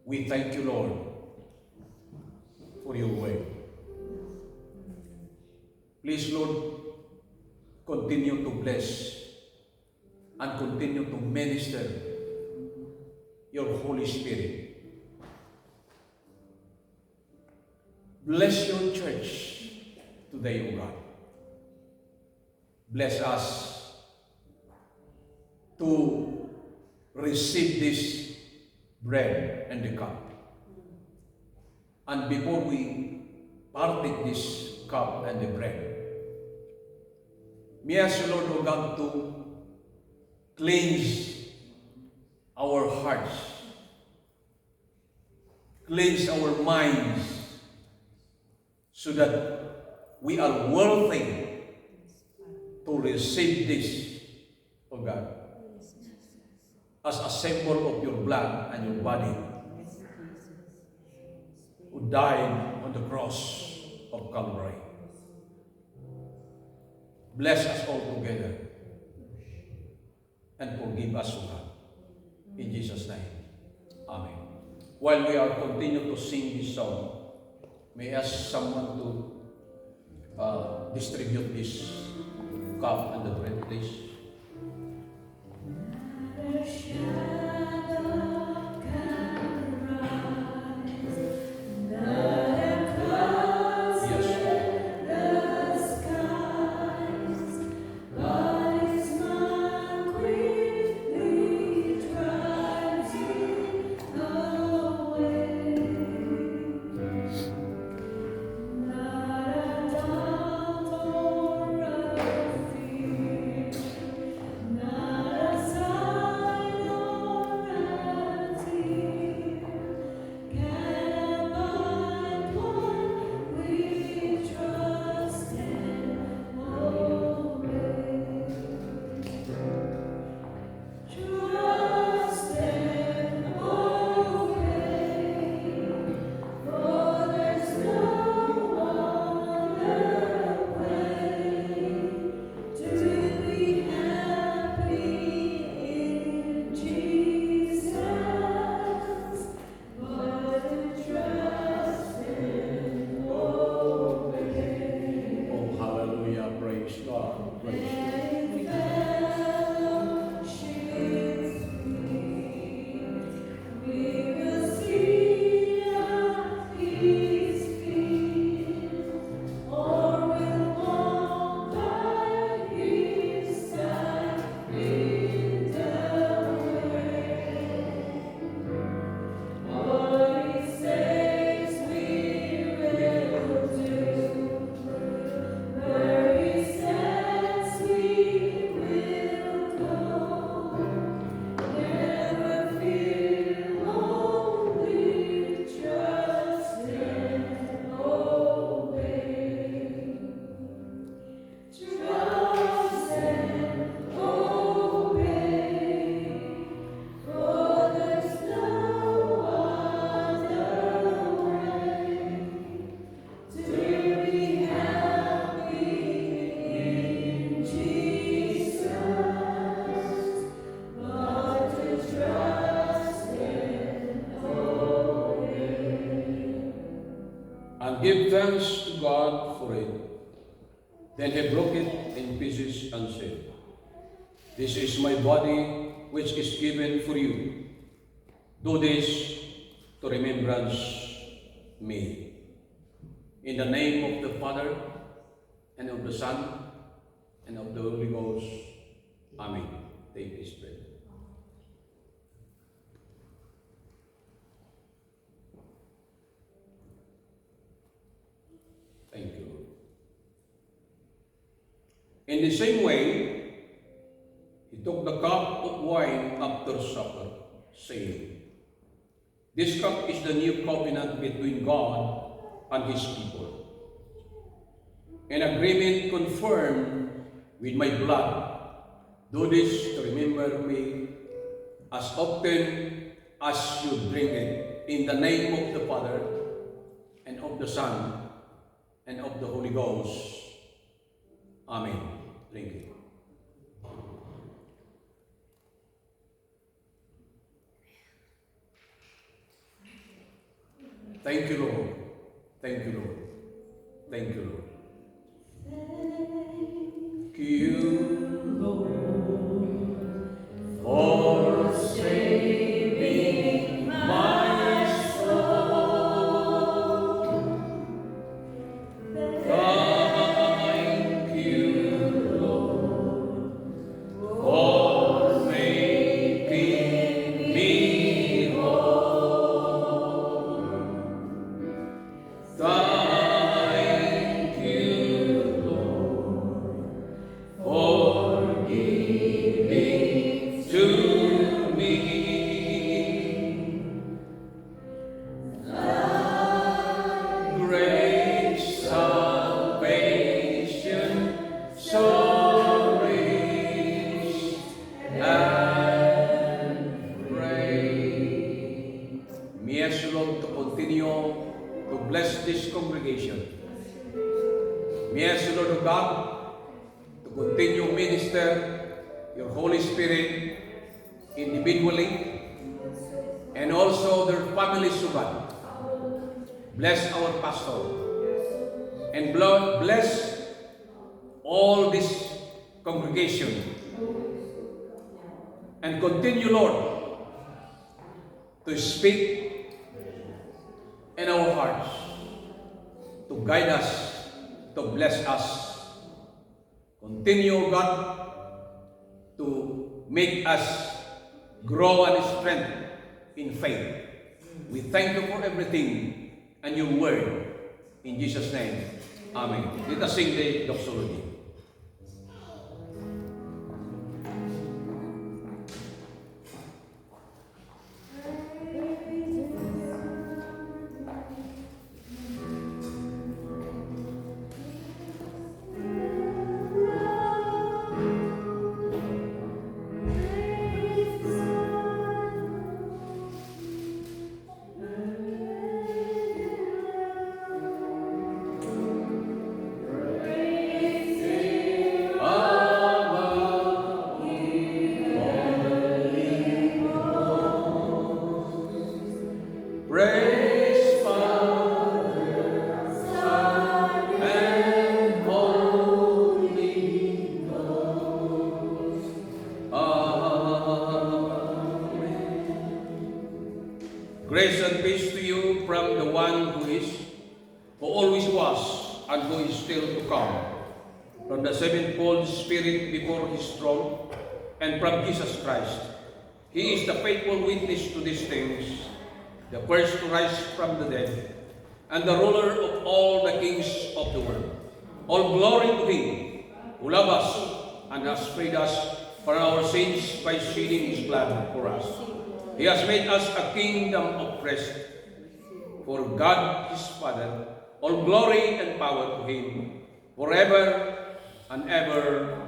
We thank you, Lord, for your word. Please, Lord, continue to bless and continue to minister your Holy Spirit. Bless your church today, O God. Bless us to receive this bread and the cup. And before we partake this cup and the bread, may I ask you, Lord, O God, to cleanse our hearts, cleanse our minds, so that we are worthy to receive this, O God, as a symbol of your blood and your body, who died on the cross of Calvary. Bless us all together and forgive us, O God. In Jesus' name, Amen. While we are continuing to sing this song, may I ask someone to distribute this cup and the bread, please. Give thanks to God for it. Then he broke it in pieces and said, "This is my body which is given for you. Do this to remembrance me." In the name of the Father, and of the Son, and of the Holy Ghost. Amen. Take this bread. Thank you, Lord. In the same way, he took the cup of wine after supper, saying, "This cup is the new covenant between God and his people, an agreement confirmed with my blood. Do this to remember me as often as you drink it, in the name of the Father, and of the Son, and of the Holy Ghost. Amen." Drink it. Thank you, Lord. Thank you, Lord. Thank you, Lord. Thank you, Lord, for saving my soul. Thank you, Lord, for making me whole. Thank you, Lord, for giving to me great salvation, so rich and great. May us, Lord, to continue to bless this congregation. May us, Lord of God, to continue minister your Holy Spirit individually and also their families to God. Bless our pastor and bless all this congregation, and continue, Lord, to speak in our hearts, to guide us, to bless us. Continue, God, to make us grow and strengthen in faith. We thank you for everything and your word. In Jesus' name, amen. Let us sing the doxology. Praise Father, Son, and Holy Ghost. Amen. Grace and peace to you from the one who is, who always was, and who is still to come, from the sevenfold Spirit before his throne, and from Jesus Christ. He is the faithful witness to these things, the first to rise from the dead, and the ruler of all the kings of the world. All glory to him who loved us and has paid us for our sins by shedding his blood for us. He has made us a kingdom of priests for God his Father. All glory and power to him forever and ever.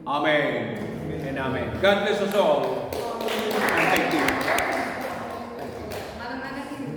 Amen and amen. God bless us all. And thank you.